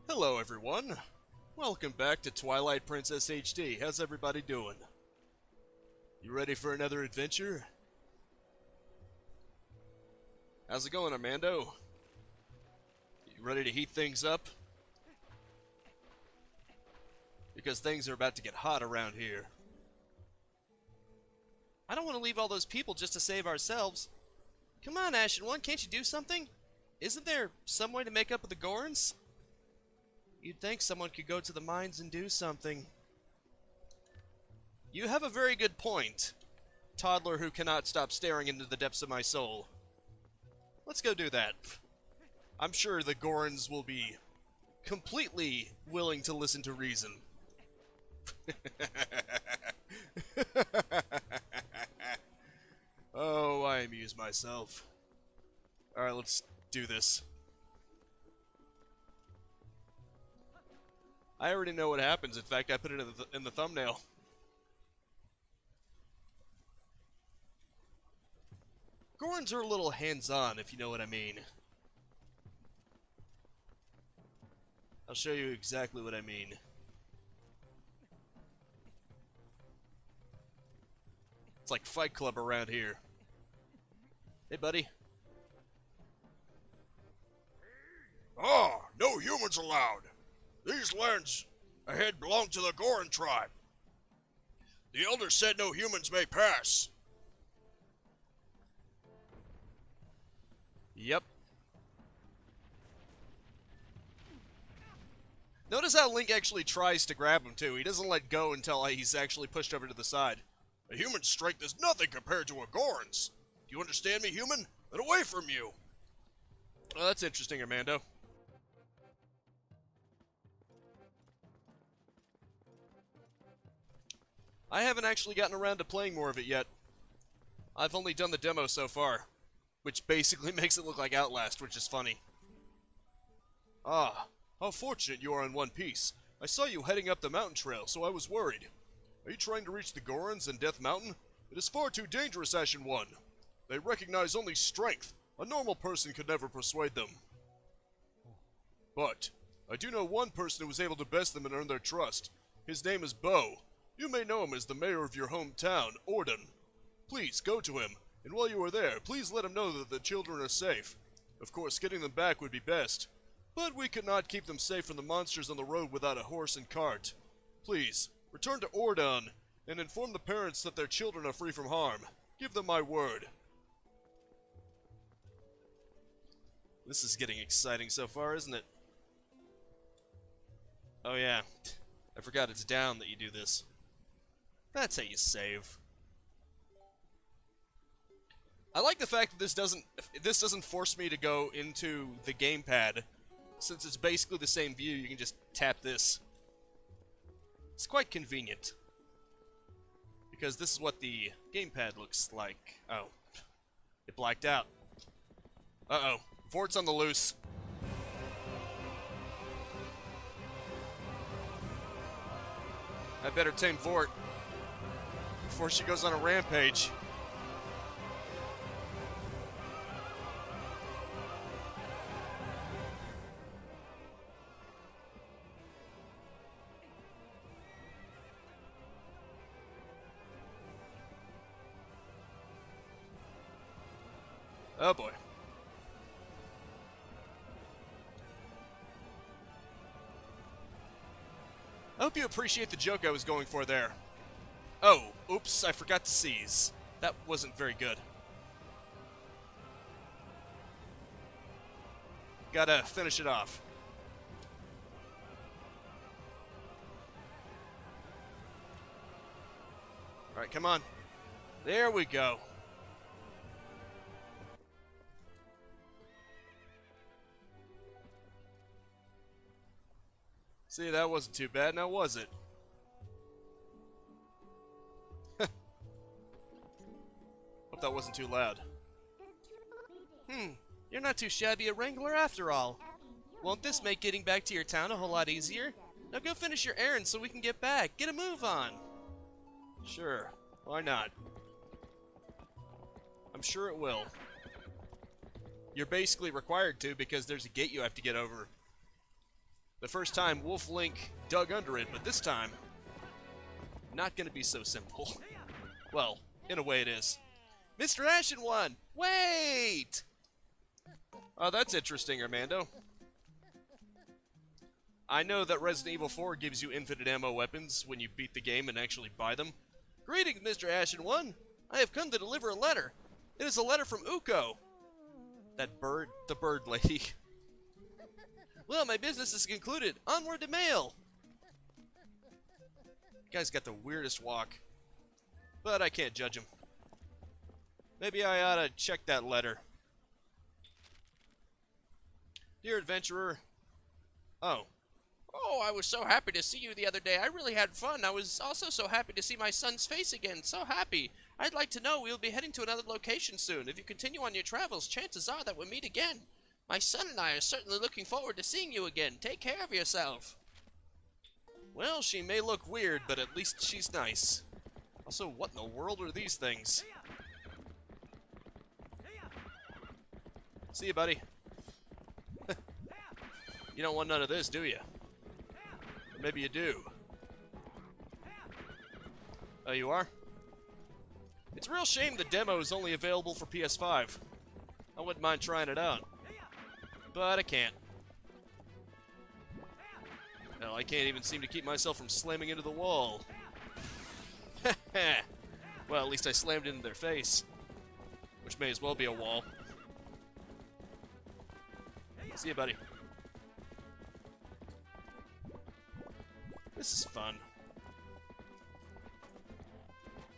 Hello everyone, welcome back to Twilight Princess HD. How's everybody doing? You ready for another adventure? How's it going, Armando? You ready to heat things up? Because things are about to get hot around here. I don't want to leave all those people just to save ourselves. Come on, Ashen One, can't you do something? Isn't there some way to make up with the Gorns? You'd think someone could go to the mines and do something. You have a very good point, toddler who cannot stop staring into the depths of my soul. Let's go do that. I'm sure the Gorns will be completely willing to listen to reason. Oh, I amuse myself. Alright, let's do this. I already know what happens. In fact, I put it in the thumbnail. Gorns are a little hands-on, if you know what I mean. I'll show you exactly what I mean. It's like Fight Club around here. Hey, buddy. Ah, no humans allowed. These lands ahead belong to the Gorin tribe. The elders said no humans may pass. Yep. Notice how Link actually tries to grab him, too. He doesn't let go until he's actually pushed over to the side. A human's strength is nothing compared to a Gorin's. Do you understand me, human? Then away from you. Oh, that's interesting, Armando. I haven't actually gotten around to playing more of it yet. I've only done the demo so far, which basically makes it look like Outlast, which is funny. Ah, how fortunate you are in one piece. I saw you heading up the mountain trail, so I was worried. Are you trying to reach the Gorons and Death Mountain? It is far too dangerous, Ashen One. They recognize only strength. A normal person could never persuade them. But I do know one person who was able to best them and earn their trust. His name is Bo. You may know him as the mayor of your hometown, Orden. Please, go to him, and while you are there, please let him know that the children are safe. Of course, getting them back would be best, but we could not keep them safe from the monsters on the road without a horse and cart. Please, return to Ordon, and inform the parents that their children are free from harm. Give them my word. This is getting exciting so far, isn't it? Oh yeah, I forgot it's down that you do this. That's how you save. I like the fact that this doesn't force me to go into the gamepad. Since it's basically the same view, you can just tap this. It's quite convenient. Because this is what the gamepad looks like. Oh. It blacked out. Uh-oh. Fort's on the loose. I better tame Vort before she goes on a rampage. Oh boy. I hope you appreciate the joke I was going for there. Oh, oops, I forgot to seize. That wasn't very good. Gotta finish it off. Alright, come on. There we go. See, that wasn't too bad, now was it? Hope that wasn't too loud. You're not too shabby a wrangler after all. Won't this make getting back to your town a whole lot easier? Now go finish your errand so we can get back. Get a move on. Sure, why not? I'm sure it will. You're basically required to because there's a gate you have to get over. The first time Wolf Link dug under it, but this time, not gonna be so simple. Well, in a way it is. Mr. Ashen One, wait! Oh, that's interesting, Armando. I know that Resident Evil 4 gives you infinite ammo weapons when you beat the game and actually buy them. Greetings, Mr. Ashen One. I have come to deliver a letter. It is a letter from Uko. That bird, the bird lady. Well, my business is concluded. Onward to mail. The guy's got the weirdest walk. But I can't judge him. Maybe I ought to check that letter. Dear adventurer. Oh. Oh, I was so happy to see you the other day. I really had fun. I was also so happy to see my son's face again. So happy. I'd like to know we'll be heading to another location soon. If you continue on your travels, chances are that we'll meet again. My son and I are certainly looking forward to seeing you again. Take care of yourself. Well, she may look weird, but at least she's nice. Also, what in the world are these things? See you, buddy. You don't want none of this, do you? Or maybe you do. Oh, you are? It's a real shame the demo is only available for PS5. I wouldn't mind trying it out. But I can't. Hell, I can't even seem to keep myself from slamming into the wall. Well, at least I slammed into their face. Which may as well be a wall. See you, buddy. This is fun.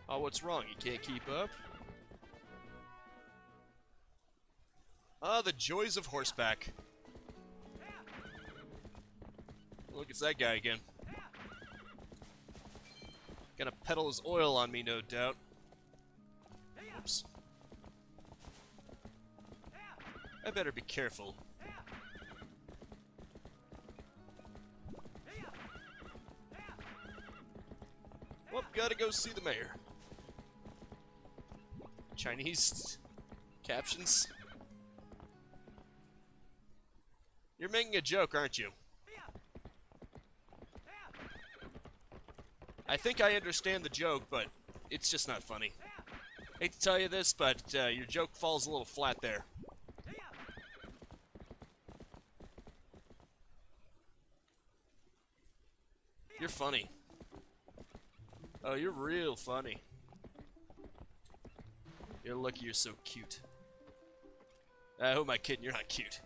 Oh, what's wrong? You can't keep up? Ah, the joys of horseback. Look, it's that guy again. Gonna peddle his oil on me, no doubt. Oops. I better be careful. Well, gotta go see the mayor. Chinese captions. You're making a joke, aren't you? I think I understand the joke, but it's just not funny. Hate to tell you this, but your joke falls a little flat there. You're funny. Oh, you're real funny. You're lucky you're so cute. Who am I kidding? You're not cute.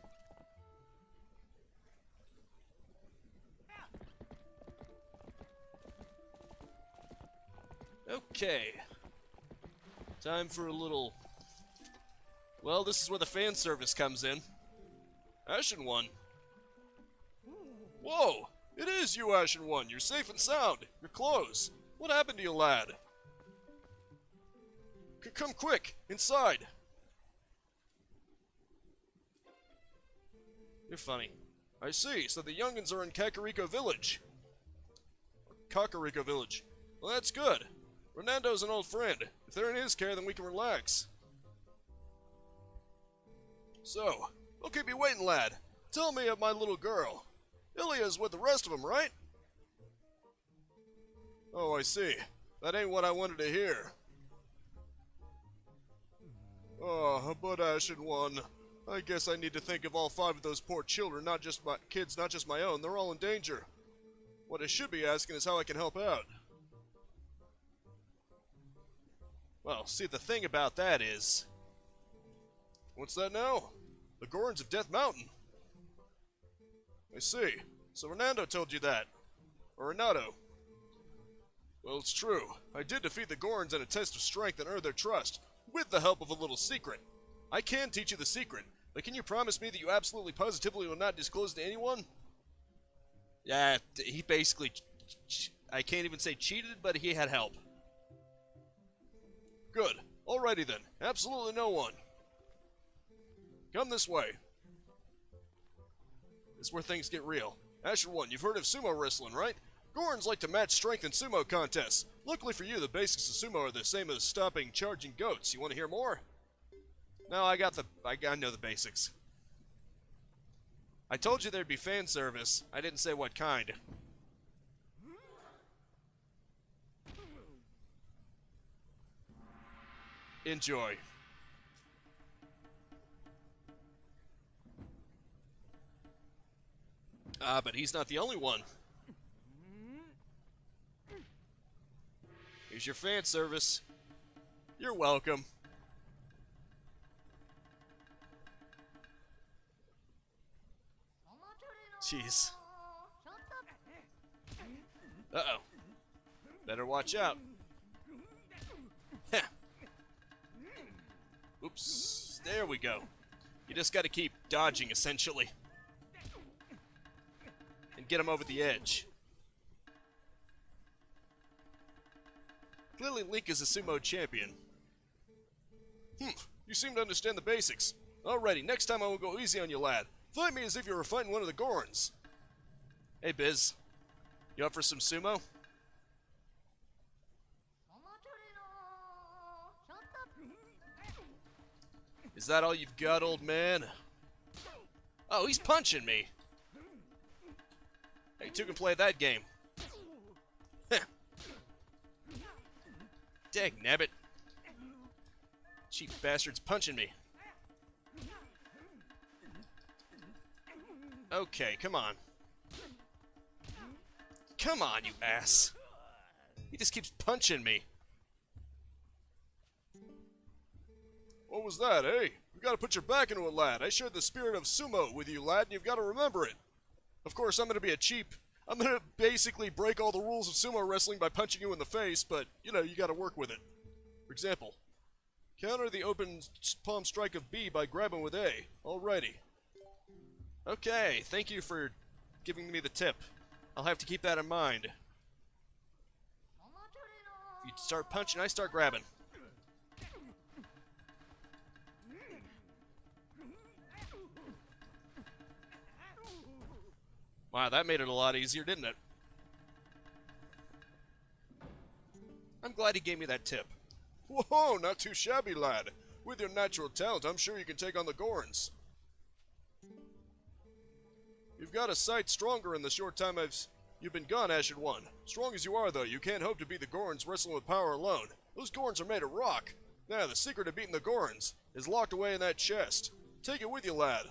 Okay. Time for a little... Well, this is where the fan service comes in. Ashen One. Whoa! It is you, Ashen One. You're safe and sound. Your clothes. What happened to you, lad? Come quick! Inside! You're funny. I see. So the youngins are in Kakariko Village. Kakariko Village. Well, that's good. Renando's an old friend. If they're in his care, then we can relax. So, we'll keep you waiting, lad. Tell me of my little girl. Ilya's with the rest of them, right? Oh, I see. That ain't what I wanted to hear. Oh, but Ashen One. I guess I need to think of all 5 of those poor children, not just my kids, not just my own. They're all in danger. What I should be asking is how I can help out. Well, see, the thing about that is... What's that now? The Gorons of Death Mountain. I see. So Renando told you that. Or Renato. Well, it's true. I did defeat the Gorons in a test of strength and earn their trust, with the help of a little secret. I can teach you the secret, but can you promise me that you absolutely positively will not disclose to anyone? Yeah, he basically... I can't even say cheated, but he had help. Good. Alrighty then. Absolutely no one. Come this way. This is where things get real. Ashen One, you've heard of sumo wrestling, right? Gorons like to match strength in sumo contests. Luckily for you, the basics of sumo are the same as stopping charging goats. You want to hear more? No, I know the basics. I told you there'd be fan service. I didn't say what kind. Enjoy. Ah, but he's not the only one. Here's your fan service. You're welcome. Jeez. Uh-oh. Better watch out. Heh. Oops. There we go. You just gotta keep dodging, essentially. And get him over the edge. Clearly Link is a sumo champion. You seem to understand the basics. Alrighty, next time I will go easy on you, lad. Fight me as if you were fighting one of the Gorons. Hey, Biz. You up for some sumo? Is that all you've got, old man? Oh, he's punching me. Hey, two can play that game. Dag nabbit. Cheap bastard's punching me. Okay, come on. Come on, you ass. He just keeps punching me. What was that, eh? You gotta put your back into it, lad. I shared the spirit of sumo with you, lad, and you've gotta remember it. Of course, I'm gonna basically break all the rules of sumo wrestling by punching you in the face, but, you know, you gotta work with it. For example, counter the open palm strike of B by grabbing with A. Alrighty. Okay, thank you for giving me the tip. I'll have to keep that in mind. If you start punching, I start grabbing. Wow, that made it a lot easier, didn't it? I'm glad he gave me that tip. Whoa, not too shabby, lad. With your natural talent, I'm sure you can take on the Gorons. You've got a sight stronger in the short time you've been gone, Ashen One. Strong as you are, though, you can't hope to beat the Gorons wrestling with power alone. Those Gorons are made of rock. Now, the secret of beating the Gorons is locked away in that chest. Take it with you, lad.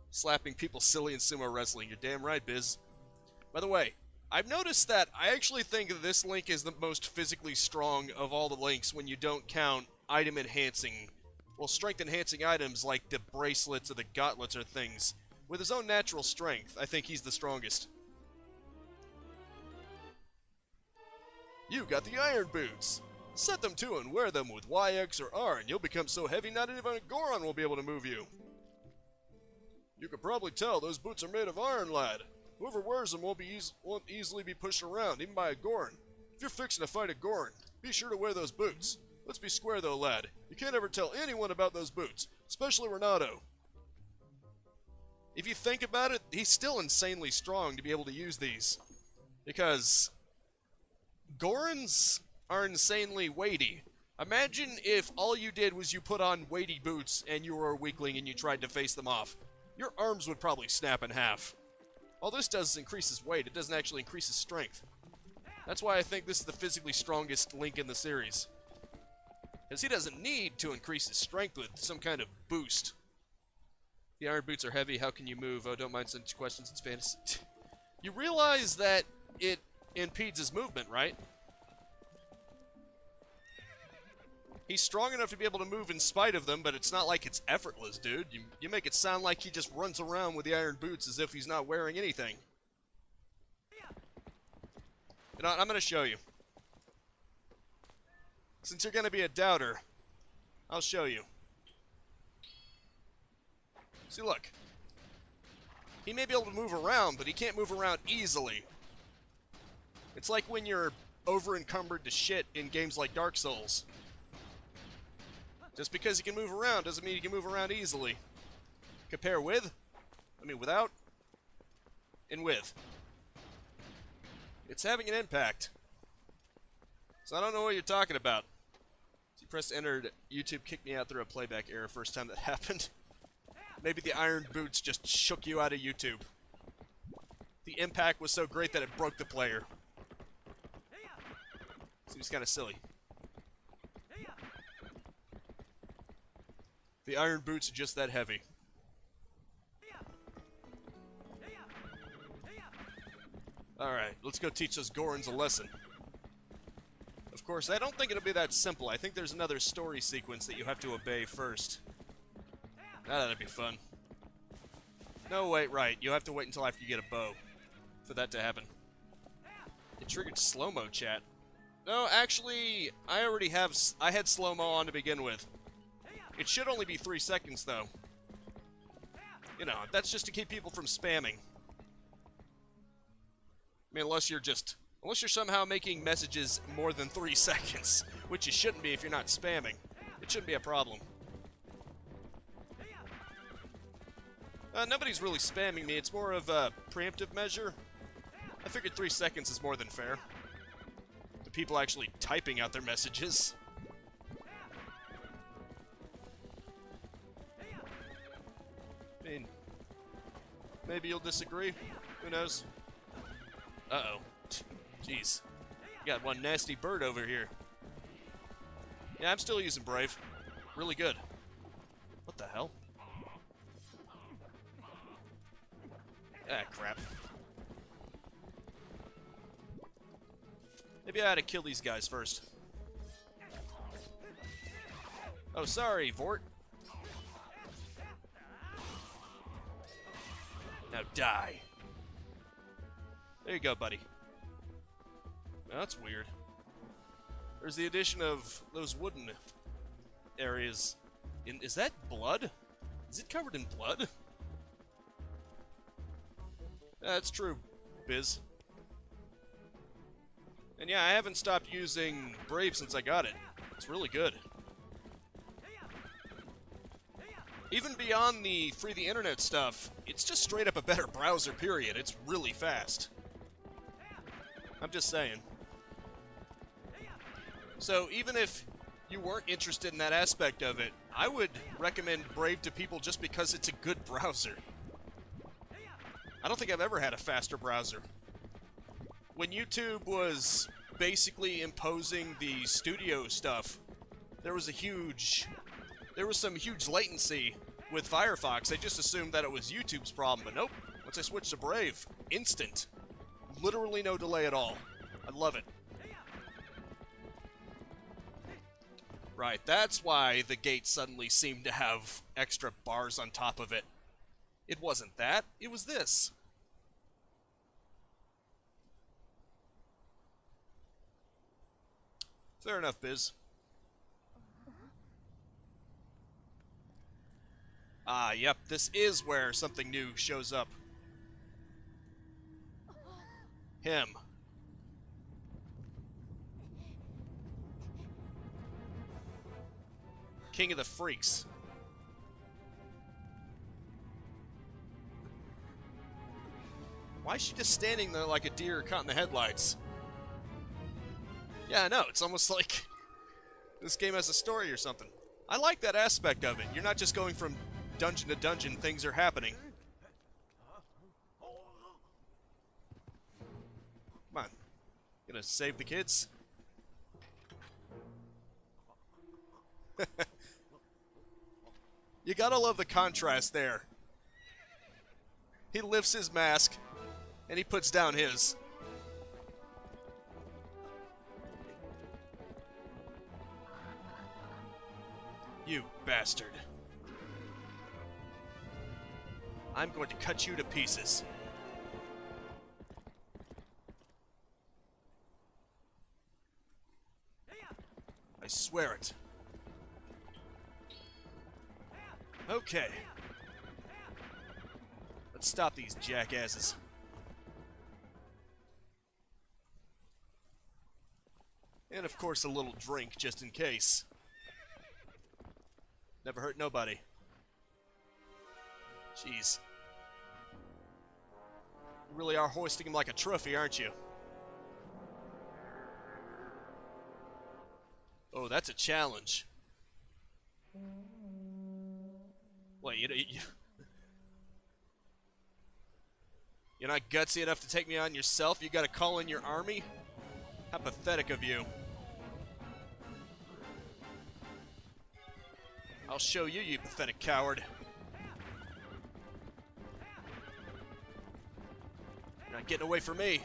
Slapping people silly in sumo wrestling. You're damn right, Biz. By the way, I've noticed that I actually think this Link is the most physically strong of all the Links when you don't count item-enhancing, well, strength-enhancing items like the bracelets or the gauntlets or things. With his own natural strength, I think he's the strongest. You got the iron boots. Set them to and wear them with Y, X, or R, and you'll become so heavy not even a Goron will be able to move you. You could probably tell those boots are made of iron, lad. Whoever wears them won't easily be pushed around, even by a Goron. If you're fixing to fight a Goron, be sure to wear those boots. Let's be square though, lad. You can't ever tell anyone about those boots, especially Renato. If you think about it, he's still insanely strong to be able to use these. Because Gorons are insanely weighty. Imagine if all you did was you put on weighty boots and you were a weakling and you tried to face them off. Your arms would probably snap in half. All this does is increase his weight. It doesn't actually increase his strength. That's why I think this is the physically strongest Link in the series. Because he doesn't need to increase his strength with some kind of boost. The iron boots are heavy. How can you move? Oh, don't mind such questions. It's fantasy. You realize that it impedes his movement, right? He's strong enough to be able to move in spite of them, but it's not like it's effortless, dude. You make it sound like he just runs around with the iron boots as if he's not wearing anything. You know what? I'm going to show you. Since you're going to be a doubter, I'll show you. See, look. He may be able to move around, but he can't move around easily. It's like when you're over-encumbered to shit in games like Dark Souls. Just because he can move around doesn't mean he can move around easily. Compare with, without, and with. It's having an impact. So I don't know what you're talking about. So you pressed enter, YouTube kicked me out through a playback error first time that happened. Maybe the iron boots just shook you out of YouTube. The impact was so great that it broke the player. Seems kind of silly. The iron boots are just that heavy. Alright, let's go teach those Gorons a lesson. Of course, I don't think it'll be that simple. I think there's another story sequence that you have to obey first. That'd be fun. No, wait, right. You have to wait until after you get a bow for that to happen. It triggered slow-mo chat. No, actually, I had slow-mo on to begin with. It should only be 3 seconds, though. You know, that's just to keep people from spamming. I mean, unless you're somehow making messages more than 3 seconds, which you shouldn't be if you're not spamming. It shouldn't be a problem. Nobody's really spamming me. It's more of a preemptive measure. I figured 3 seconds is more than fair. The people actually typing out their messages. I mean, maybe you'll disagree. Who knows? Uh-oh. Jeez. You got one nasty bird over here. Yeah, I'm still using Brave. Really good. What the hell? Ah, crap. Maybe I ought to kill these guys first. Oh, sorry, Vort. Now die. There you go, buddy. Now, that's weird. There's the addition of those wooden areas. Is that blood? Is it covered in blood? That's true, Biz. And yeah, I haven't stopped using Brave since I got it. It's really good. Even beyond the free the internet stuff, it's just straight up a better browser, period. It's really fast. I'm just saying. So even if you weren't interested in that aspect of it, I would recommend Brave to people just because it's a good browser. I don't think I've ever had a faster browser. When YouTube was basically imposing the studio stuff, there was some huge latency with Firefox. I just assumed that it was YouTube's problem, but nope. Once I switched to Brave, instant. Literally no delay at all. I love it. Right, that's why the gate suddenly seemed to have extra bars on top of it. It wasn't that, it was this. Fair enough, Biz. Ah, yep, this is where something new shows up. Him. King of the Freaks. Why is she just standing there like a deer caught in the headlights? Yeah, I know, it's almost like this game has a story or something. I like that aspect of it. You're not just going from dungeon to dungeon, things are happening. Come on. Gonna save the kids? You gotta love the contrast there. He lifts his mask, and he puts down his. You bastard. I'm going to cut you to pieces. I swear it. Okay. Let's stop these jackasses. And of course a little drink just in case. Never hurt nobody. Jeez. You really are hoisting him like a trophy, aren't you? Oh, that's a challenge. Wait, You're not gutsy enough to take me on yourself? You gotta call in your army? How pathetic of you. I'll show you, you pathetic coward. You're not getting away from me.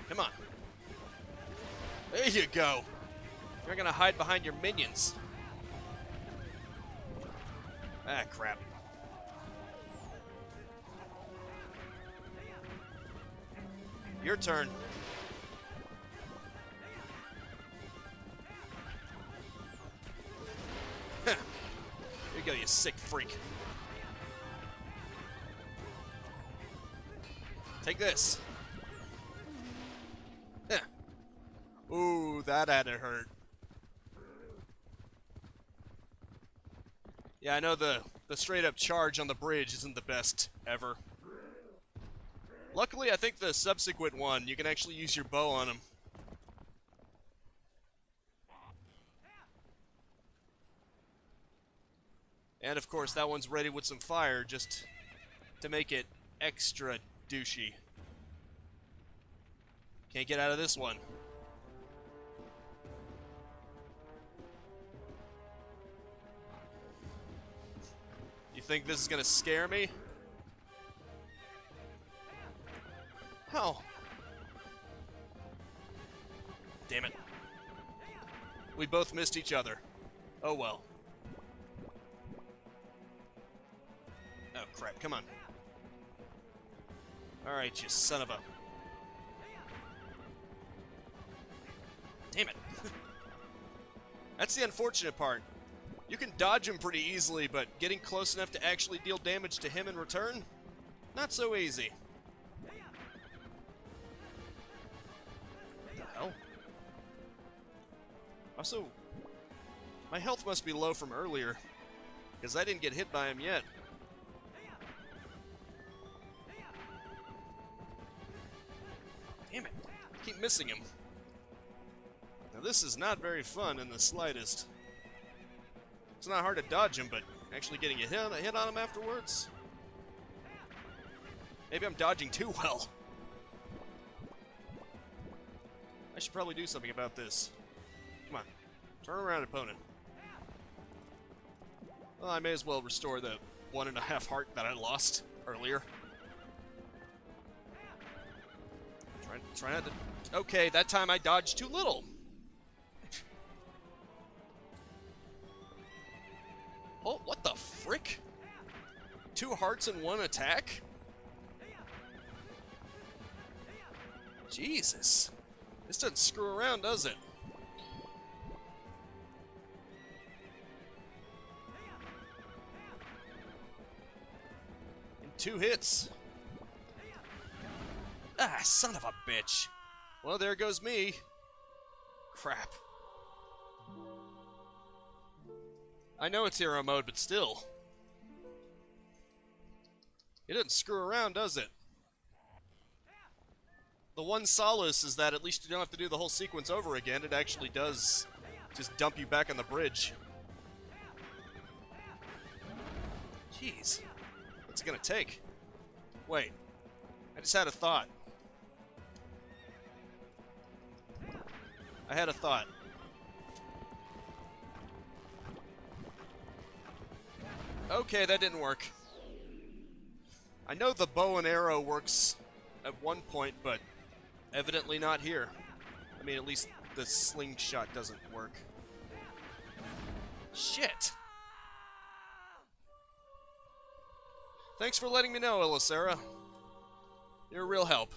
Come on. There you go. You're gonna hide behind your minions. Ah, crap. Your turn. Here you go, you sick freak. Take this. Ooh, that had to hurt. Yeah, I know the straight up charge on the bridge isn't the best ever. Luckily, I think the subsequent one, you can actually use your bow on him. And of course, that one's ready with some fire just to make it extra douchey. Can't get out of this one. You think this is gonna scare me? How? Damn it. We both missed each other. Oh well. Oh crap, come on. Alright, you son of a... Damn it. That's the unfortunate part. You can dodge him pretty easily, but getting close enough to actually deal damage to him in return? Not so easy. What the hell? Also, my health must be low from earlier, because I didn't get hit by him yet. Damn it. I keep missing him. Now this is not very fun in the slightest. It's not hard to dodge him, but actually getting a hit on him afterwards? Maybe I'm dodging too well. I should probably do something about this. Come on. Turn around, opponent. Well, I may as well restore the 1.5 heart that I lost earlier. Try not to... Okay, that time I dodged too little. Oh, what the frick? 2 hearts in 1 attack? Jesus. This doesn't screw around, does it? In 2 hits. Ah, son of a bitch. Well, there goes me. Crap. I know it's hero mode, but still. It doesn't screw around, does it? The one solace is that at least you don't have to do the whole sequence over again. It actually does just dump you back on the bridge. Jeez. What's it gonna take? Wait. I just had a thought. I had a thought. Okay, that didn't work. I know the bow and arrow works at one point, but evidently not here. I mean, at least the slingshot doesn't work. Shit! Thanks for letting me know, Elisera. You're a real help.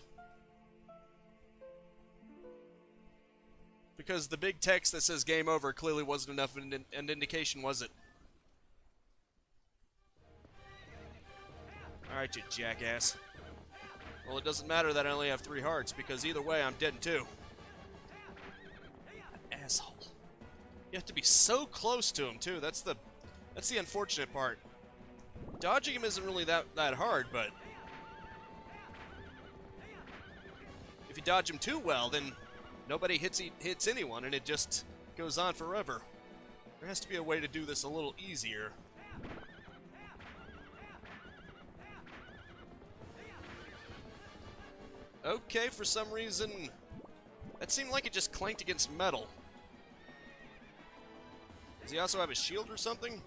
Because the big text that says game over clearly wasn't enough of an indication, was it? Alright, you jackass. Well, it doesn't matter that I only have 3 hearts, because either way, I'm dead in 2. Asshole. You have to be so close to him, too. That's the unfortunate part. Dodging him isn't really that hard, but... if you dodge him too well, then nobody hits anyone, and it just goes on forever. There has to be a way to do this a little easier. Okay, for some reason, that seemed like it just clanked against metal. Does he also have a shield or something?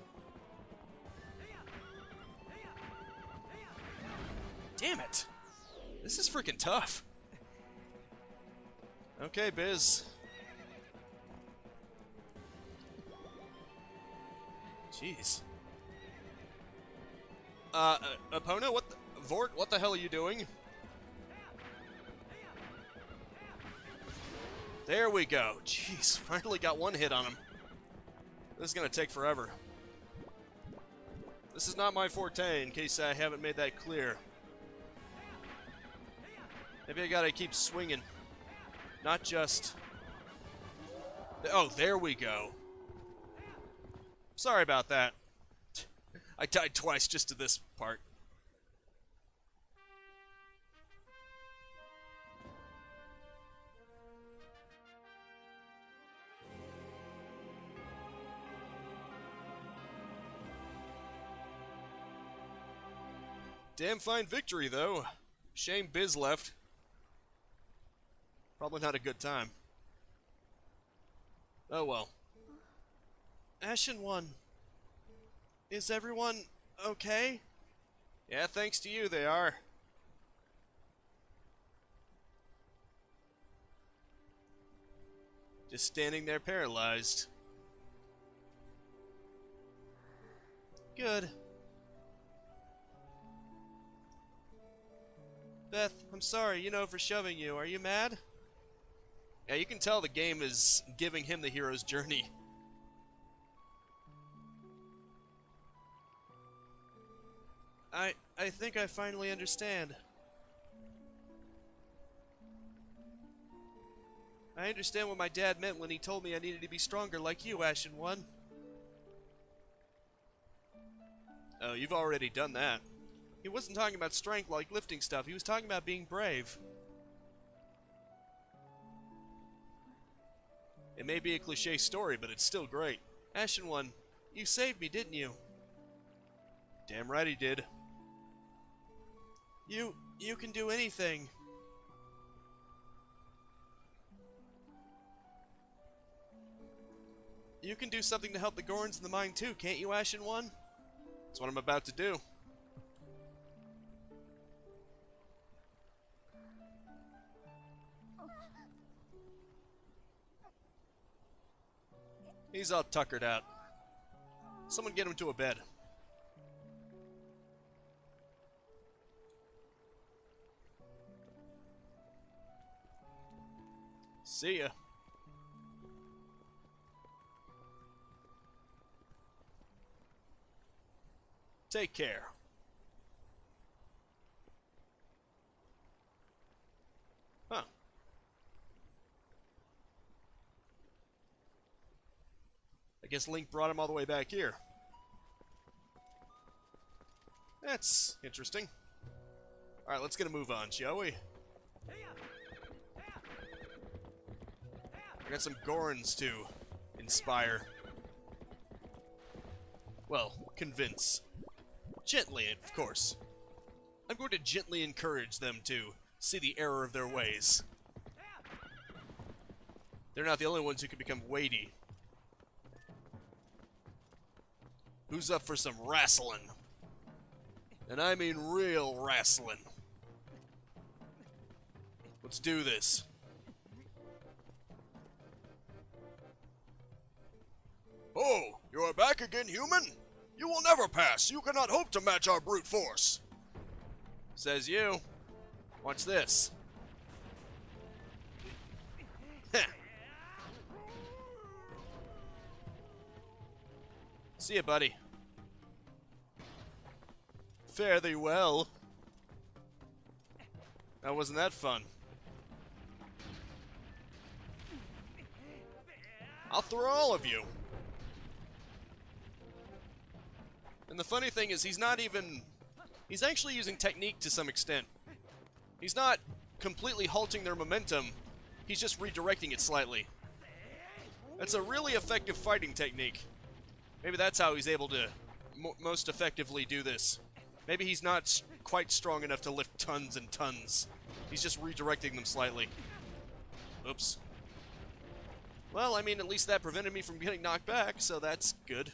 Damn it! This is freaking tough. Okay, Biz. Jeez. Epona, what the... Vort, what the hell are you doing? There we go. Jeez, finally got one hit on him. This is gonna take forever. This is not my forte, in case I haven't made that clear. Maybe I gotta keep swinging. Not just... Oh, there we go. Sorry about that. I died twice just to this part. Damn fine victory, though. Shame Biz left. Probably not a good time. Oh well. Ashen One. Is everyone okay? Yeah, thanks to you, they are. Just standing there paralyzed. Good. Beth, I'm sorry, for shoving you. Are you mad? Yeah, you can tell the game is giving him the hero's journey. I think I finally understand. I understand what my dad meant when he told me I needed to be stronger like you, Ashen One. Oh, you've already done that. He wasn't talking about strength like lifting stuff. He was talking about being brave. It may be a cliche story, but it's still great. Ashen One, you saved me, didn't you? Damn right he did. You can do anything. You can do something to help the Gorns in the mine too, can't you, Ashen One? That's what I'm about to do. He's all tuckered out. Someone get him to a bed. See ya. Take care. Huh. I guess Link brought him all the way back here. That's interesting. Alright, let's get a move on, shall we? I got some Gorns to inspire. Well, convince. Gently, of course. I'm going to gently encourage them to see the error of their ways. They're not the only ones who can become weighty. Who's up for some wrestling? And I mean real wrestling. Let's do this. Oh, you are back again, human? You will never pass. You cannot hope to match our brute force. Says you. Watch this. Heh. See ya, buddy. Fare thee well. That wasn't that fun. I'll throw all of you. And the funny thing is, he's actually using technique to some extent. He's not completely halting their momentum, he's just redirecting it slightly. That's a really effective fighting technique. Maybe that's how he's able to most effectively do this. Maybe he's not quite strong enough to lift tons and tons. He's just redirecting them slightly. Oops. Well, I mean, at least that prevented me from getting knocked back, so that's good.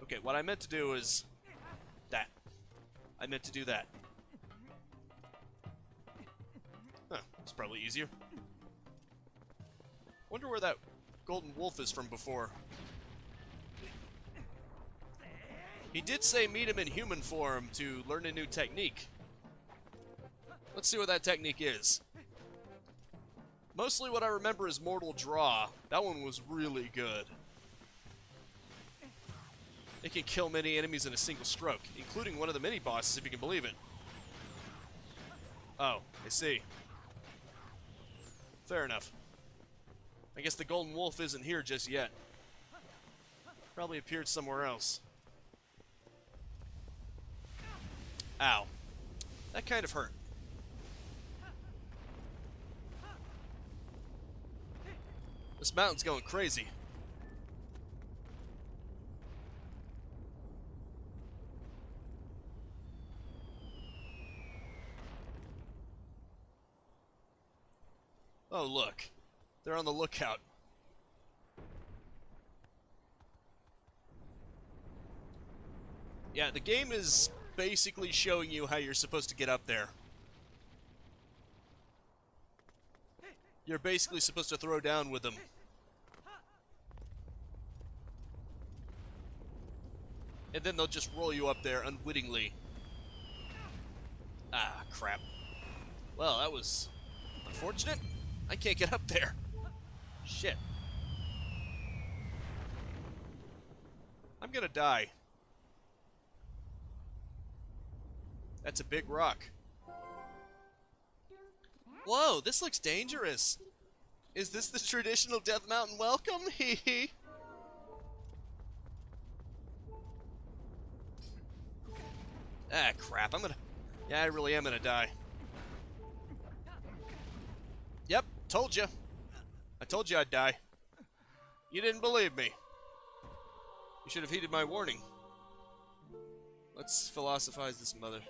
Okay, what I meant to do is that. I meant to do that. Huh, it's probably easier. Wonder where that golden wolf is from before. He did say meet him in human form to learn a new technique. Let's see what that technique is. Mostly what I remember is Mortal Draw. That one was really good. It can kill many enemies in a single stroke, including one of the mini-bosses, if you can believe it. Oh, I see. Fair enough. I guess the Golden Wolf isn't here just yet. Probably appeared somewhere else. Ow. That kind of hurt. This mountain's going crazy. Oh, look. They're on the lookout. Yeah, the game is basically showing you how you're supposed to get up there. You're basically supposed to throw down with them. And then they'll just roll you up there unwittingly. Ah, crap. Well, that was unfortunate. I can't get up there. Shit. I'm gonna die. That's a big rock. Whoa, this looks dangerous. Is this the traditional Death Mountain welcome? Hee hee. Ah, crap. Yeah, I really am gonna die. Yep, told you. I told you I'd die. You didn't believe me. You should have heeded my warning. Let's philosophize this mother.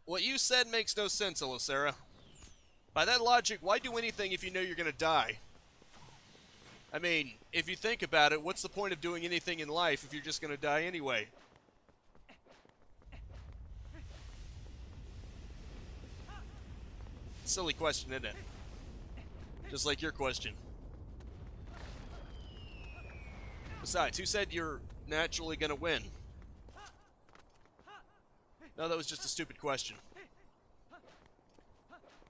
What you said makes no sense, Sarah. By that logic, why do anything if you know you're gonna die? I mean, if you think about it, what's the point of doing anything in life if you're just gonna die anyway? Silly question, isn't it? Just like your question. Besides, who said you're naturally gonna win? No, that was just a stupid question.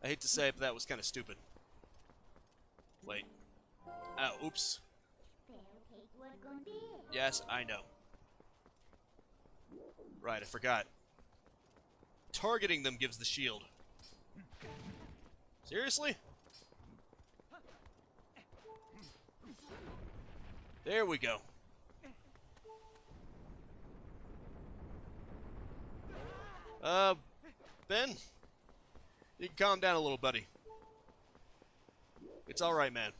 I hate to say it, but that was kind of stupid. Wait. Oh, oops. Yes, I know. Right, I forgot. Targeting them gives the shield. Seriously? There we go. Ben? You can calm down a little, buddy. It's alright, man.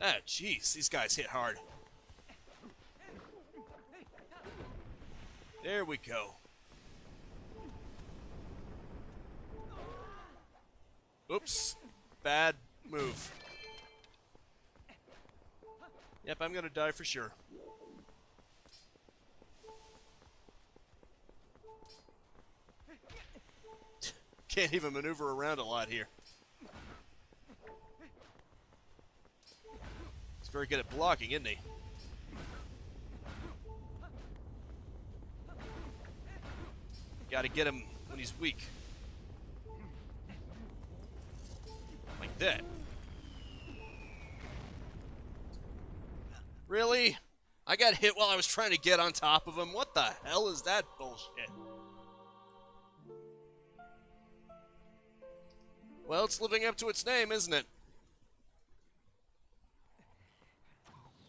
Ah, jeez, these guys hit hard. There we go. Oops. Bad move. Yep, I'm gonna die for sure. Can't even maneuver around a lot here. He's very good at blocking, isn't he? Gotta get him when he's weak. Like that. Really? I got hit while I was trying to get on top of him? What the hell is that bullshit? Well, it's living up to its name, isn't it?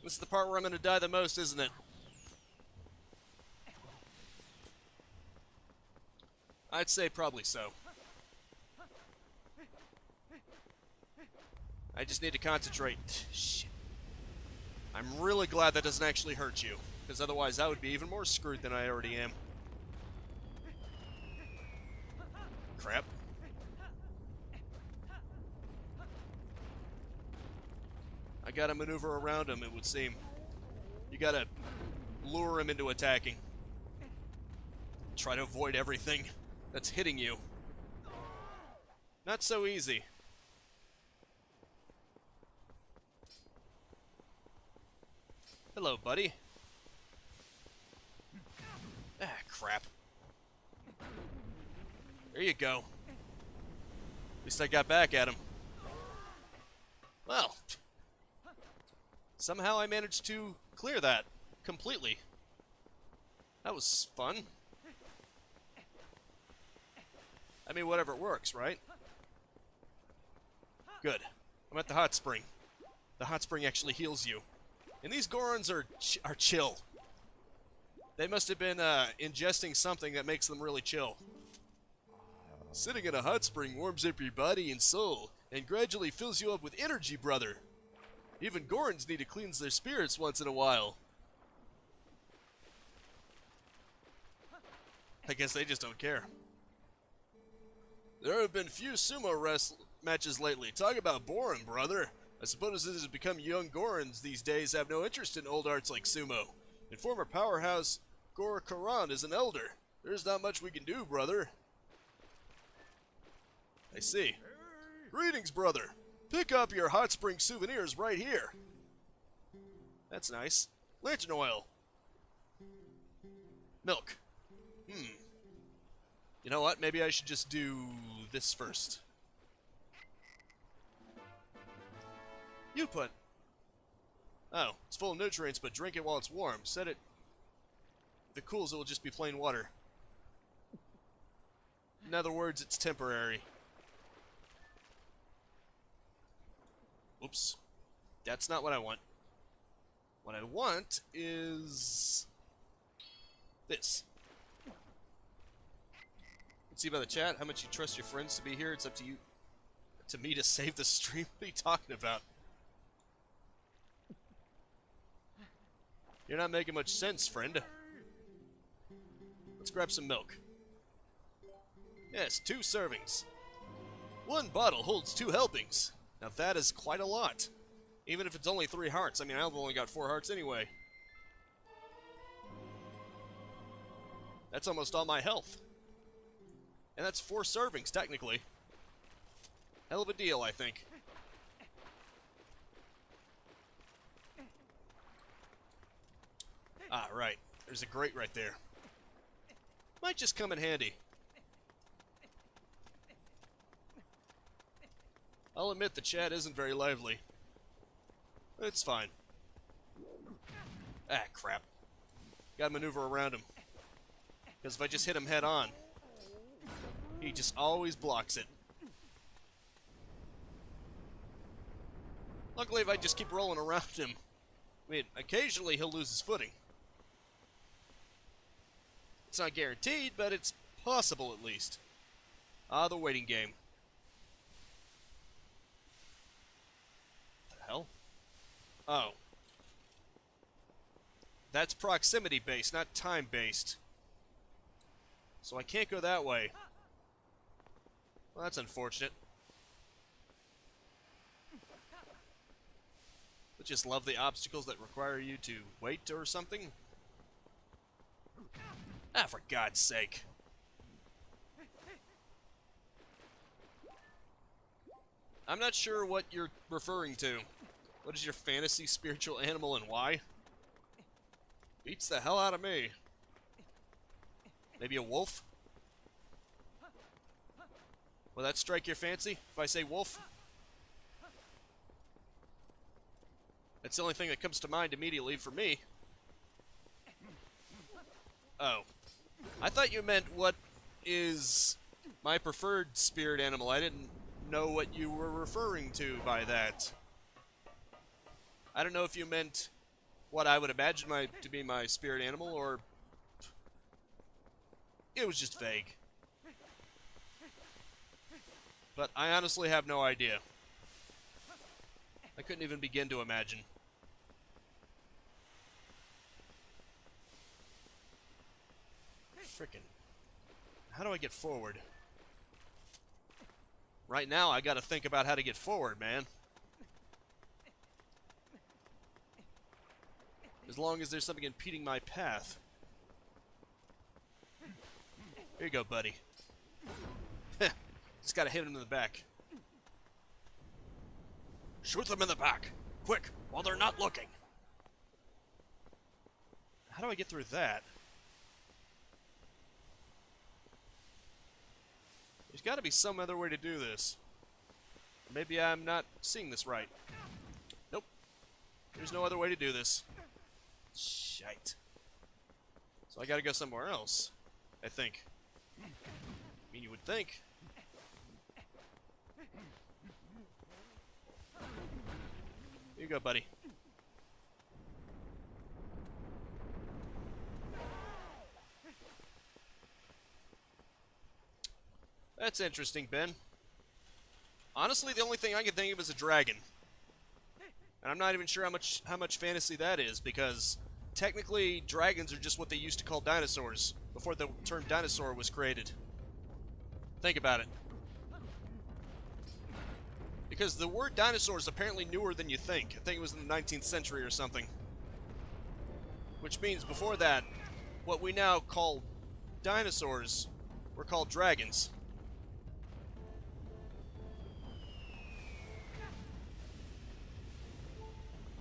This is the part where I'm going to die the most, isn't it? I'd say probably so. I just need to concentrate. Shit. I'm really glad that doesn't actually hurt you, because otherwise I would be even more screwed than I already am. Crap. I gotta maneuver around him, it would seem. You gotta lure him into attacking. Try to avoid everything that's hitting you. Not so easy. Hello, buddy. Ah, crap. There you go. At least I got back at him. Well, somehow I managed to clear that completely. That was fun. I mean, whatever works, right? Good. I'm at the hot spring. The hot spring actually heals you. And these Gorons are chill. They must have been ingesting something that makes them really chill. Sitting in a hot spring warms up your body and soul, and gradually fills you up with energy, brother. Even Gorons need to cleanse their spirits once in a while. I guess they just don't care. There have been few sumo matches lately. Talk about boring, brother. I suppose it has become young Gorons these days have no interest in old arts like sumo. In former powerhouse, Gorokaran is an elder. There's not much we can do, brother. I see. Greetings, brother. Pick up your hot spring souvenirs right here. That's nice. Lantern oil. Milk. You know what? Maybe I should just do this first. You put. Oh, it's full of nutrients, but drink it while it's warm. Set it. If it cools, it will just be plain water. In other words, it's temporary. Oops. That's not what I want. What I want is this. Let's see by the chat how much you trust your friends to be here. It's up to you, to me, to save the stream. What are you talking about? You're not making much sense, friend. Let's grab some milk. Yes, 2 servings. 1 bottle holds 2 helpings. Now that is quite a lot. Even if it's only 3 hearts. I mean, I've only got 4 hearts anyway. That's almost all my health. And that's 4 servings, technically. Hell of a deal, I think. Ah, right. There's a grate right there. Might just come in handy. I'll admit the chat isn't very lively. It's fine. Ah, crap. Gotta maneuver around him. Because if I just hit him head on, he just always blocks it. Luckily, if I just keep rolling around him, I mean, occasionally he'll lose his footing. It's not guaranteed, but it's possible at least. Ah, the waiting game. What the hell? Oh. That's proximity-based, not time-based. So I can't go that way. Well, that's unfortunate. I just love the obstacles that require you to wait or something. Ah, for God's sake. I'm not sure what you're referring to. What is your fantasy spiritual animal and why? Beats the hell out of me. Maybe a wolf? Will that strike your fancy if I say wolf? That's the only thing that comes to mind immediately for me. Oh. I thought you meant what is my preferred spirit animal. I didn't know what you were referring to by that. I don't know if you meant what I would imagine to be my spirit animal, or it was just vague. But I honestly have no idea. I couldn't even begin to imagine. Frickin'. How do I get forward? Right now, I gotta think about how to get forward, man. As long as there's something impeding my path. Here you go, buddy. Just gotta hit him in the back. Shoot them in the back. Quick, while they're not looking. How do I get through that? There's gotta be some other way to do this. Maybe I'm not seeing this right. Nope. There's no other way to do this. Shite. So I gotta go somewhere else, I think. I mean, you would think. Here you go, buddy. That's interesting, Ben. Honestly, the only thing I can think of is a dragon. And I'm not even sure how much fantasy that is, because technically dragons are just what they used to call dinosaurs before the term dinosaur was created. Think about it. Because the word dinosaur is apparently newer than you think. I think it was in the 19th century or something. Which means before that, what we now call dinosaurs were called dragons.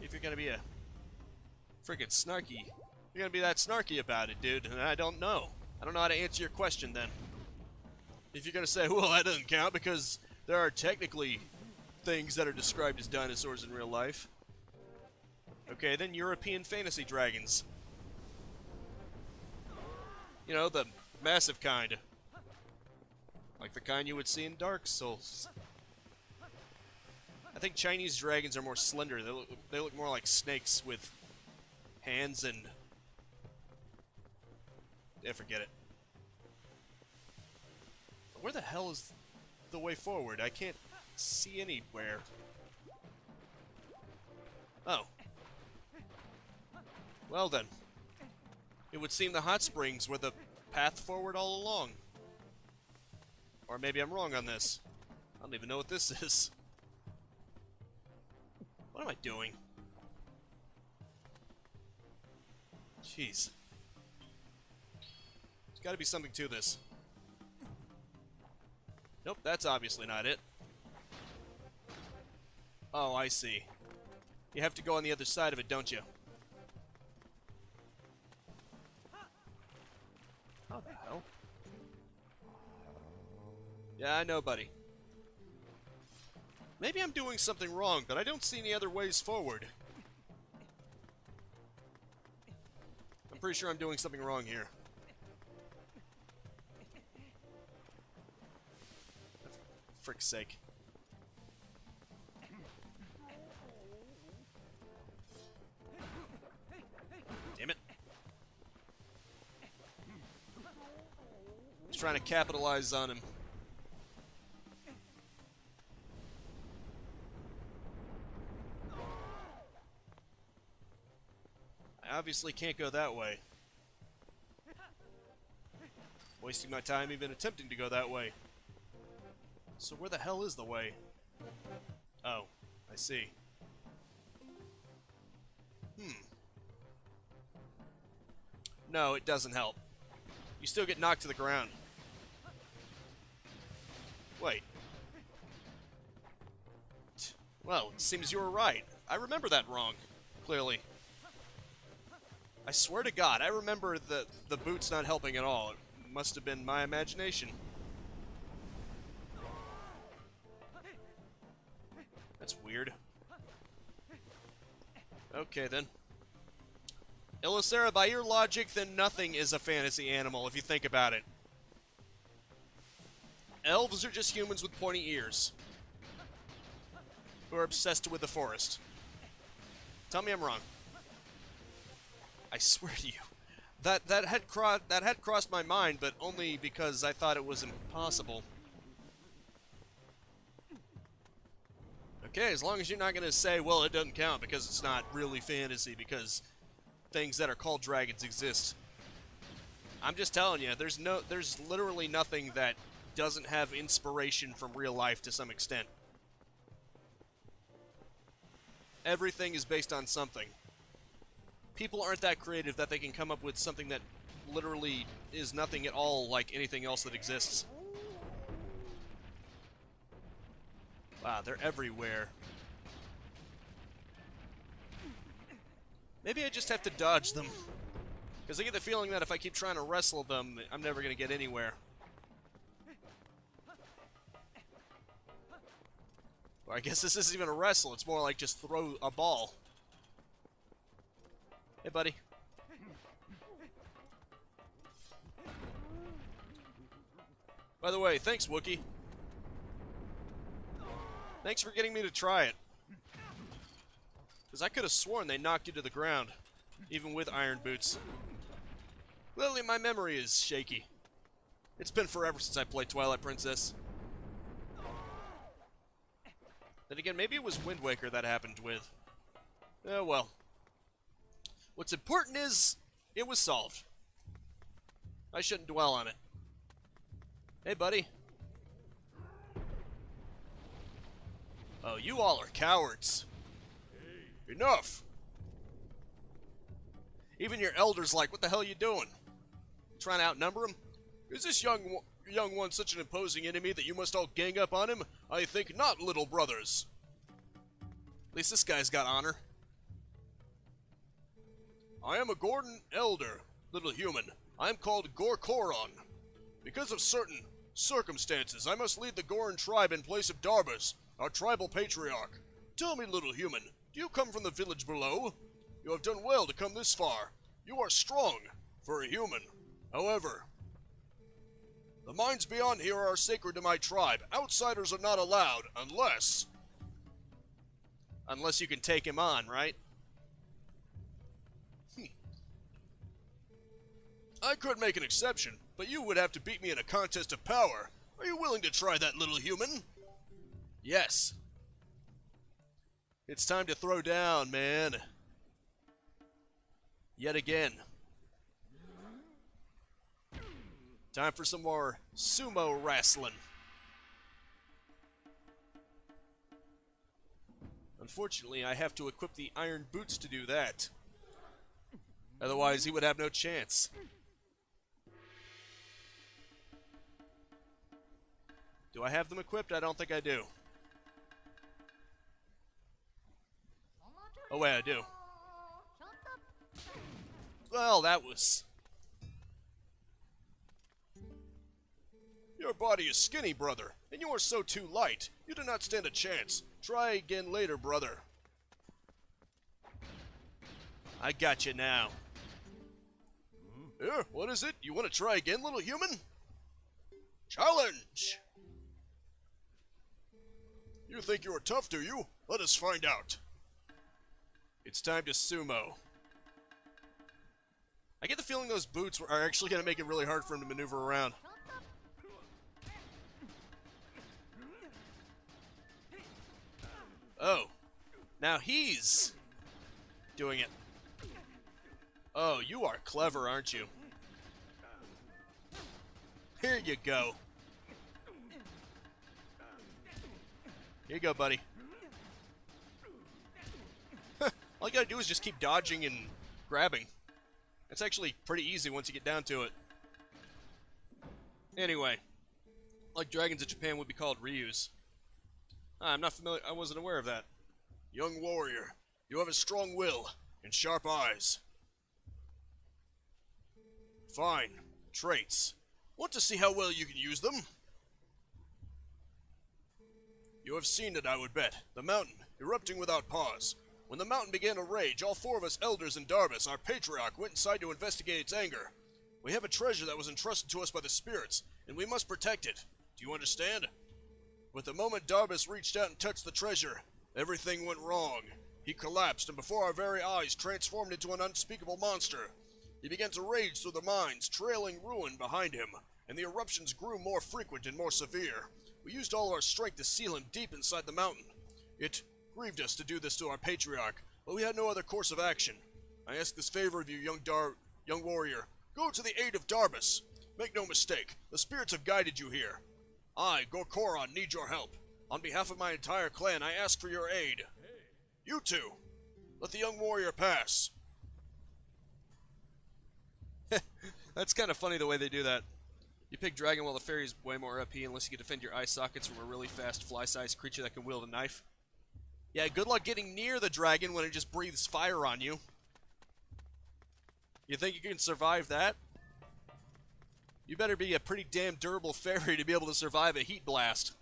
If you're gonna be a freaking snarky, you're gonna be that snarky about it, dude, and I don't know. I don't know how to answer your question then. If you're gonna say, well, that doesn't count because there are technically things that are described as dinosaurs in real life. Okay, then European fantasy dragons. You know, the massive kind. Like the kind you would see in Dark Souls. I think Chinese dragons are more slender. They look more like snakes with hands and... yeah, forget it. Where the hell is the way forward? I can't see anywhere. Oh. Well then. It would seem the hot springs were the path forward all along. Or maybe I'm wrong on this. I don't even know what this is. What am I doing? Jeez. There's gotta be something to this. Nope, that's obviously not it. Oh, I see. You have to go on the other side of it, don't you? How the hell? Yeah, I know, buddy. Maybe I'm doing something wrong, but I don't see any other ways forward. I'm pretty sure I'm doing something wrong here. For frick's sake. Damn it. Just trying to capitalize on him. I obviously can't go that way. Wasting my time even attempting to go that way. So where the hell is the way? Oh, I see. No, it doesn't help. You still get knocked to the ground. Wait. Well, it seems you were right. I remember that wrong, clearly. I swear to God, I remember the boots not helping at all. It must have been my imagination. That's weird. Okay, then. Elisera, by your logic, then nothing is a fantasy animal, if you think about it. Elves are just humans with pointy ears. Who are obsessed with the forest. Tell me I'm wrong. I swear to you. That had crossed my mind, but only because I thought it was impossible. Okay, as long as you're not going to say, well, it doesn't count because it's not really fantasy, because things that are called dragons exist. I'm just telling you, there's literally nothing that doesn't have inspiration from real life to some extent. Everything is based on something. People aren't that creative that they can come up with something that literally is nothing at all like anything else that exists. Wow, they're everywhere. Maybe I just have to dodge them. Because I get the feeling that if I keep trying to wrestle them, I'm never going to get anywhere. Or I guess this isn't even a wrestle, it's more like just throw a ball. Hey, buddy. By the way, thanks, Wookie. Thanks for getting me to try it. Because I could have sworn they knocked you to the ground, even with iron boots. Clearly, my memory is shaky. It's been forever since I played Twilight Princess. Then again, maybe it was Wind Waker that happened with. Oh well. What's important is, it was solved. I shouldn't dwell on it. Hey, buddy. Oh, you all are cowards. Enough! Even your elders like, what the hell are you doing? Trying to outnumber him? Is this young one such an imposing enemy that you must all gang up on him? I think not, little brothers. At least this guy's got honor. I am a Gordon elder, little human. I am called Gorkoron. Because of certain circumstances, I must lead the Goron tribe in place of Darbus, our tribal patriarch. Tell me, little human, do you come from the village below? You have done well to come this far. You are strong, for a human. However, the mines beyond here are sacred to my tribe. Outsiders are not allowed, unless... Unless you can take him on, right? I could make an exception, but you would have to beat me in a contest of power. Are you willing to try that, little human? Yes. It's time to throw down, man. Yet again. Time for some more sumo wrestling. Unfortunately, I have to equip the iron boots to do that. Otherwise, he would have no chance. Do I have them equipped? I don't think I do. Oh wait, I do. Well, that was... Your body is skinny, brother, and you are so too light. You do not stand a chance. Try again later, brother. I got you now. What is it? You want to try again, little human? Challenge! You think you are tough, do you? Let us find out. It's time to sumo. I get the feeling those boots are actually going to make it really hard for him to maneuver around. Oh. Now he's doing it. Oh, you are clever, aren't you? Here you go. Here you go, buddy. All you gotta do is just keep dodging and grabbing. It's actually pretty easy once you get down to it. Anyway, like dragons in Japan would be called Ryus. I'm not familiar, I wasn't aware of that. Young warrior, you have a strong will and sharp eyes. Fine. Traits. Want to see how well you can use them? You have seen it, I would bet. The mountain, erupting without pause. When the mountain began to rage, all four of us elders in Darbus, our patriarch, went inside to investigate its anger. We have a treasure that was entrusted to us by the spirits, and we must protect it. Do you understand? But the moment Darbus reached out and touched the treasure, everything went wrong. He collapsed, and before our very eyes transformed into an unspeakable monster. He began to rage through the mines, trailing ruin behind him, and the eruptions grew more frequent and more severe. We used all our strength to seal him deep inside the mountain. It grieved us to do this to our patriarch, but we had no other course of action. I ask this favor of you, young warrior. Go to the aid of Darbus. Make no mistake, the spirits have guided you here. I, Gorkoron, need your help. On behalf of my entire clan, I ask for your aid. You two, let the young warrior pass. That's kind of funny the way they do that. You pick Dragon while the fairy is way more OP unless you can defend your eye sockets from a really fast fly-sized creature that can wield a knife. Yeah, good luck getting near the dragon when it just breathes fire on you. You think you can survive that? You better be a pretty damn durable fairy to be able to survive a heat blast.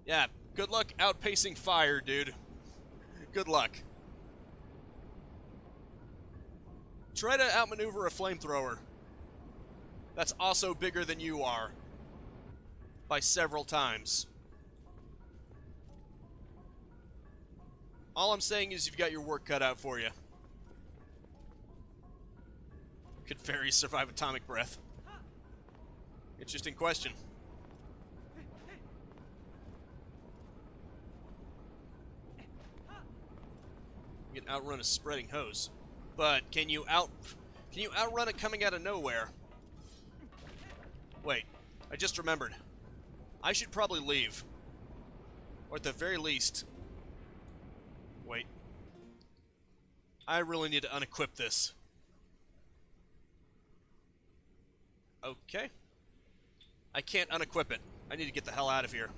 Yeah, good luck outpacing fire, dude. Good luck. Try to outmaneuver a flamethrower. That's also bigger than you are. By several times. All I'm saying is you've got your work cut out for you. Could fairies survive atomic breath? Interesting question. You can outrun a spreading hose. But can you outrun it coming out of nowhere? Wait, I just remembered. I should probably leave. Or at the very least... Wait. I really need to unequip this. Okay. I can't unequip it. I need to get the hell out of here.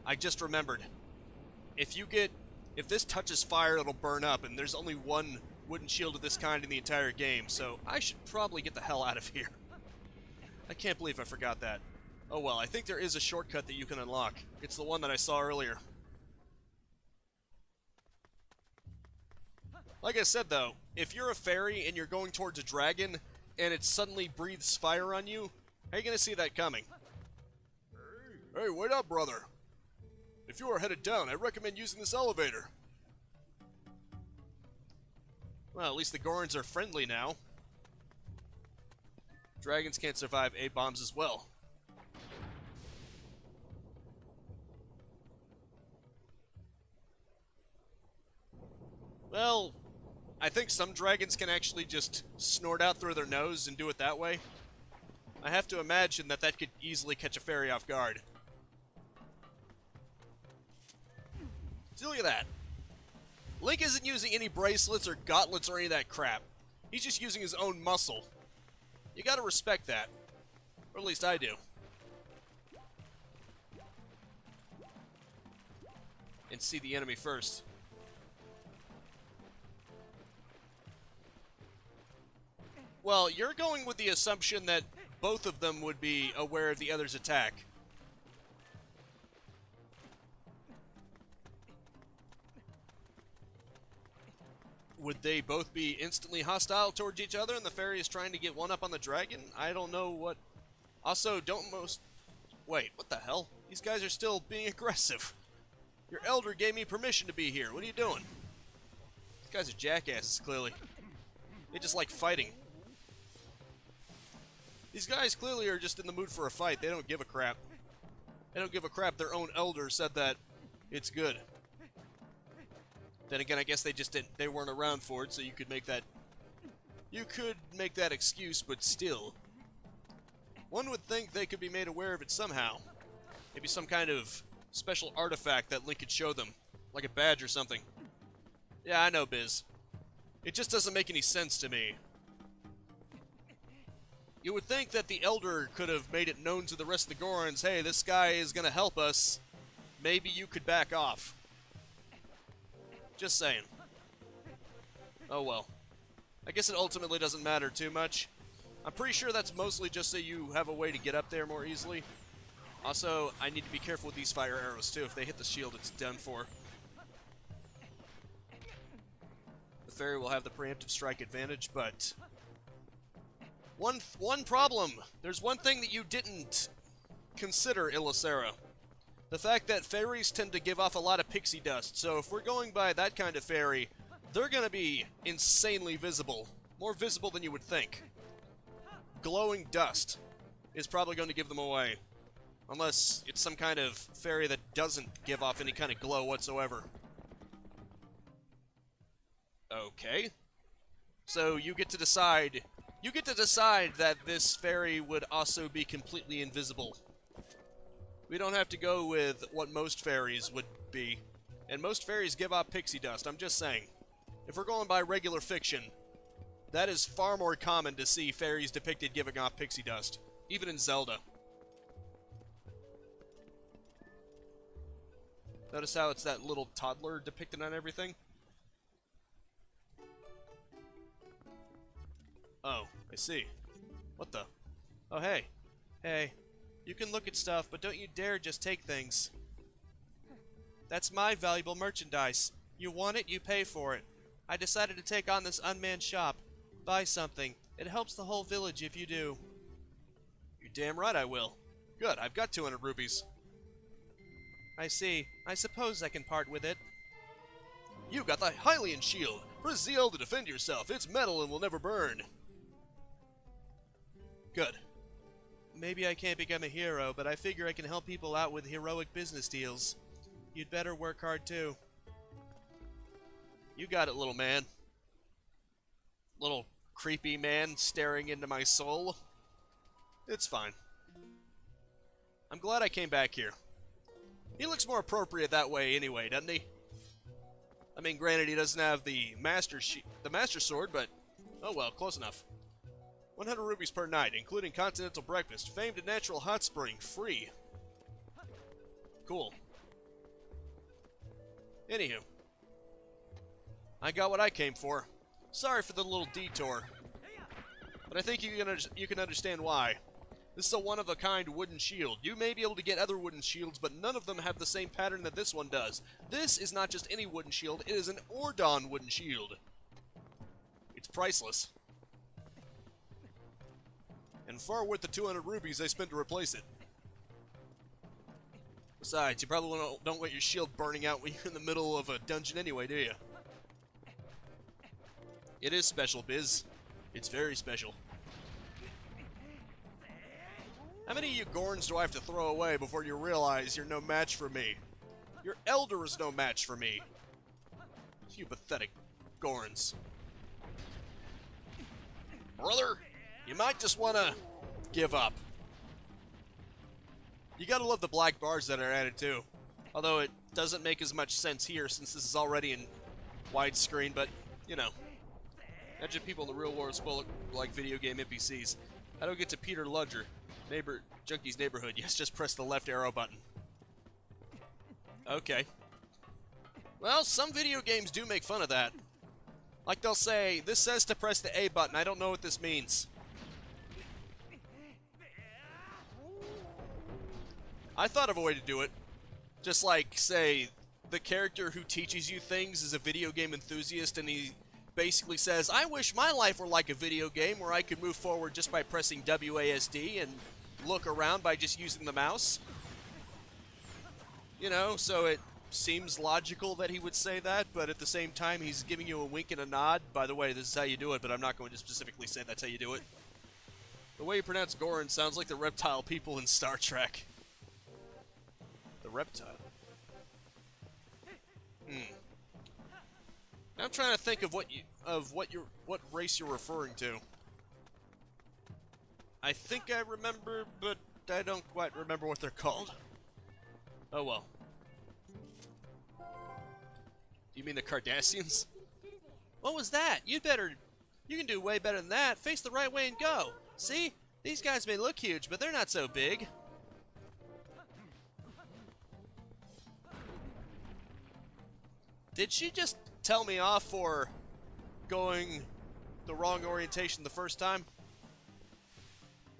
I just remembered. If this touches fire, it'll burn up, and there's only one wooden shield of this kind in the entire game, so I should probably get the hell out of here. I can't believe I forgot that. Oh well, I think there is a shortcut that you can unlock. It's the one that I saw earlier. Like I said, though, if you're a fairy and you're going towards a dragon, and it suddenly breathes fire on you, how are you going to see that coming? Hey, wait up, brother. If you are headed down, I recommend using this elevator. Well, at least the Gorons are friendly now. Dragons can't survive A-bombs as well. Well, I think some dragons can actually just snort out through their nose and do it that way. I have to imagine that that could easily catch a fairy off guard. See, look at that. Link isn't using any bracelets or gauntlets or any of that crap. He's just using his own muscle. You gotta respect that. Or at least I do. And see the enemy first. Well, you're going with the assumption that both of them would be aware of the other's attack. Would they both be instantly hostile towards each other and the fairy is trying to get one up on the dragon? I don't know what... Also, Wait, what the hell? These guys are still being aggressive. Your elder gave me permission to be here. What are you doing? These guys are jackasses, clearly. They just like fighting. These guys clearly are just in the mood for a fight. They don't give a crap. They don't give a crap. Their own elder said that it's good. Then again, I guess they weren't around for it, so you could make that excuse, but still. One would think they could be made aware of it somehow. Maybe some kind of special artifact that Link could show them, like a badge or something. Yeah, I know, Biz. It just doesn't make any sense to me. You would think that the Elder could have made it known to the rest of the Gorons, hey, this guy is going to help us. Maybe you could back off. Just saying. Oh well. I guess it ultimately doesn't matter too much. I'm pretty sure that's mostly just so you have a way to get up there more easily. Also, I need to be careful with these fire arrows too. If they hit the shield, it's done for. The fairy will have the preemptive strike advantage, but... One problem. There's one thing that you didn't consider, Ilisera. The fact that fairies tend to give off a lot of pixie dust, so if we're going by that kind of fairy, they're going to be insanely visible. More visible than you would think. Glowing dust is probably going to give them away. Unless it's some kind of fairy that doesn't give off any kind of glow whatsoever. Okay. So you get to decide. You get to decide that this fairy would also be completely invisible. We don't have to go with what most fairies would be. And most fairies give off pixie dust, I'm just saying. If we're going by regular fiction, that is far more common to see fairies depicted giving off pixie dust. Even in Zelda. Notice how it's that little toddler depicted on everything? Oh, I see. What the? Oh, hey. Hey. You can look at stuff, but don't you dare just take things. That's my valuable merchandise. You want it, you pay for it. I decided to take on this unmanned shop. Buy something. It helps the whole village if you do. You're damn right I will. Good, I've got 200 rupees. I see. I suppose I can part with it. You got the Hylian shield. Press ZL to defend yourself. It's metal and will never burn. Good. Maybe I can't become a hero, but I figure I can help people out with heroic business deals. You'd better work hard too. You got it, little man. Little creepy man staring into my soul. It's fine. I'm glad I came back here. He looks more appropriate that way anyway, doesn't he? I mean, granted, he doesn't have the master sword, but oh well, close enough. 100 rupees per night, including continental breakfast, famed and natural hot spring, free. Cool. Anywho, I got what I came for. Sorry for the little detour, but I think you can understand why. This is a one-of-a-kind wooden shield. You may be able to get other wooden shields, but none of them have the same pattern that this one does. This is not just any wooden shield, it is an Ordon wooden shield. It's priceless. And far worth the 200 rupees I spent to replace it. Besides, you probably don't want your shield burning out when you're in the middle of a dungeon anyway, do you? It is special, Biz. It's very special. How many of you Gorns do I have to throw away before you realize you're no match for me? Your Elder is no match for me. You pathetic Gorns. Brother, you might just want to give up. You gotta love the black bars that are added too. Although it doesn't make as much sense here since this is already in widescreen, but, you know. Imagine people in the real world spoil like video game NPCs. How do I get to Peter Ludger? Junkie's neighborhood. Yes, just press the left arrow button. Okay. Well, some video games do make fun of that. Like they'll say, this says to press the A button. I don't know what this means. I thought of a way to do it. Just like, say, the character who teaches you things is a video game enthusiast and he basically says, I wish my life were like a video game where I could move forward just by pressing WASD and look around by just using the mouse. You know, so it seems logical that he would say that, but at the same time he's giving you a wink and a nod. By the way, this is how you do it, but I'm not going to specifically say that's how you do it. The way you pronounce Goron sounds like the reptile people in Star Trek. The reptile. I'm trying to think of what race you're referring to. I think I remember, but I don't quite remember what they're called. Oh well. Do you mean the Cardassians? What was that? You can do way better than that. Face the right way and go. See? These guys may look huge, but they're not so big. Did she just tell me off for going the wrong orientation the first time?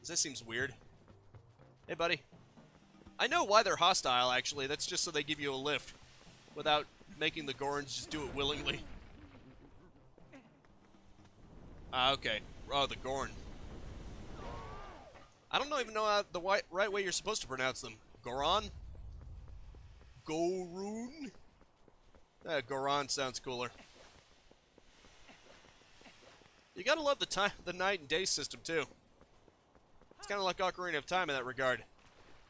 This seems weird. Hey, buddy. I know why they're hostile, actually. That's just so they give you a lift without making the Gorons just do it willingly. Ah, okay. Oh, the Gorn. I don't even know the right way you're supposed to pronounce them. Goron? Gorun? Goron sounds cooler. You gotta love the night and day system, too. It's kind of like Ocarina of Time in that regard.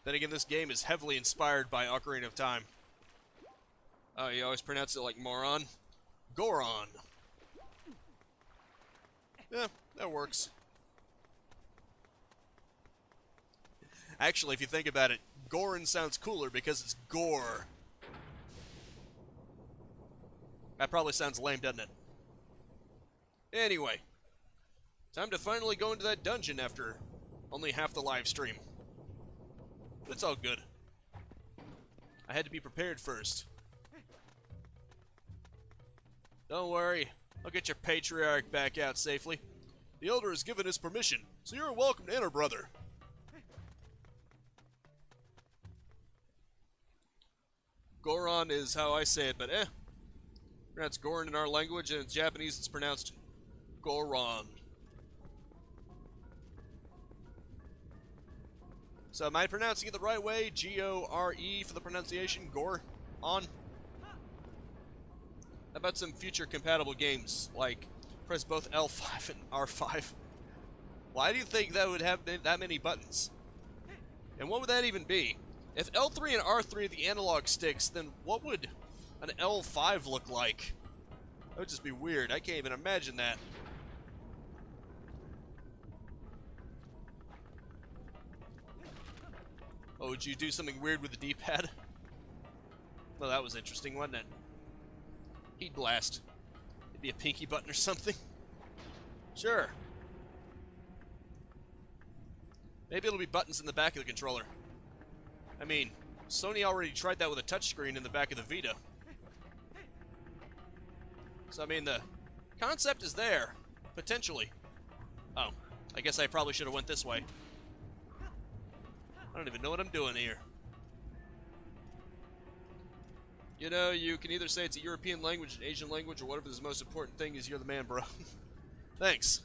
Then again, this game is heavily inspired by Ocarina of Time. Oh, you always pronounce it like moron? Goron. Yeah, that works. Actually, if you think about it, Gorin sounds cooler because it's gore. That probably sounds lame, doesn't it? Anyway, time to finally go into that dungeon after only half the live stream. But it's all good. I had to be prepared first. Don't worry, I'll get your patriarch back out safely. The Elder has given his permission, so you're welcome to enter, brother. Goron is how I say it, but That's Goron in our language, and in Japanese it's pronounced Goron. So am I pronouncing it the right way? G-O-R-E for the pronunciation? Gore? On? How about some future compatible games, like press both L5 and R5? Why do you think that would have that many buttons? And what would that even be? If L3 and R3 are the analog sticks, then what would an L5 look like? That would just be weird. I can't even imagine that. Oh, would you do something weird with the D-pad? Well, that was interesting, wasn't it? Heat blast. It'd be a pinky button or something. Sure. Maybe it'll be buttons in the back of the controller. I mean, Sony already tried that with a touchscreen in the back of the Vita. So, I mean, the concept is there. Potentially. Oh, I guess I probably should have went this way. I don't even know what I'm doing here. You know, you can either say it's a European language, an Asian language, or whatever. The most important thing is you're the man, bro. Thanks.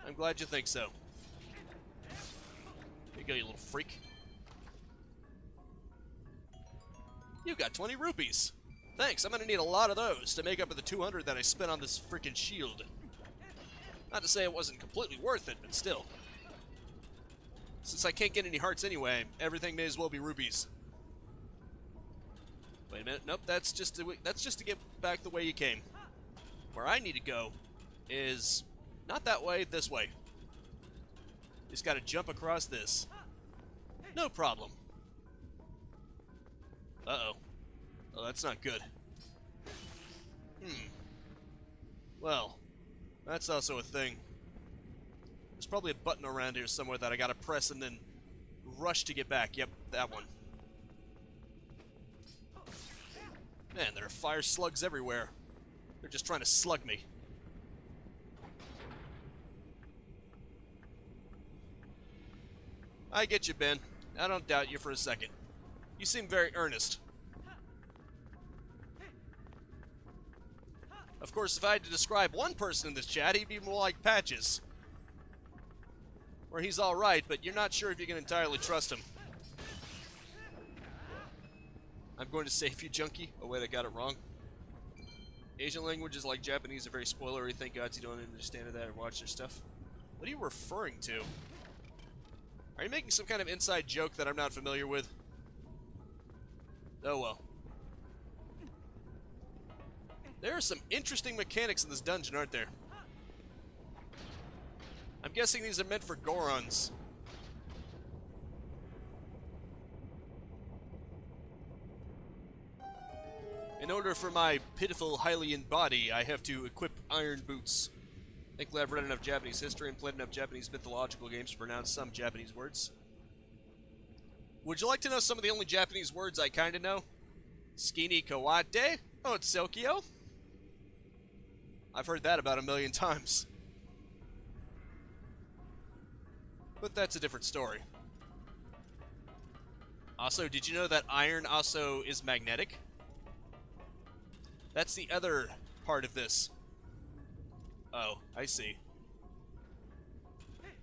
I'm glad you think so. Here you go, you little freak. You got 20 rupees. Thanks, I'm gonna need a lot of those to make up for the 200 that I spent on this freaking shield. Not to say it wasn't completely worth it, but still. Since I can't get any hearts anyway, everything may as well be rupees. Wait a minute, nope, that's just to get back the way you came. Where I need to go is not that way, this way. Just gotta jump across this. No problem. Uh-oh. Oh, that's not good. Well, that's also a thing. There's probably a button around here somewhere that I gotta press and then rush to get back. Yep, that one. Man, there are fire slugs everywhere. They're just trying to slug me. I get you, Ben. I don't doubt you for a second. You seem very earnest. Of course, if I had to describe one person in this chat, he'd be more like Patches. Where he's alright, but you're not sure if you can entirely trust him. I'm going to save you, junkie. Oh wait, I got it wrong. Asian languages like Japanese are very spoilery. Thank God you don't understand that or watch their stuff. What are you referring to? Are you making some kind of inside joke that I'm not familiar with? Oh well. There are some interesting mechanics in this dungeon, aren't there? I'm guessing these are meant for Gorons. In order for my pitiful Hylian body, I have to equip iron boots. Thankfully, I've read enough Japanese history and played enough Japanese mythological games to pronounce some Japanese words. Would you like to know some of the only Japanese words I kinda know? Skini kawate? Otsokyo? I've heard that about 1,000,000 times. But that's a different story. Also, did you know that iron also is magnetic? That's the other part of this. Oh, I see.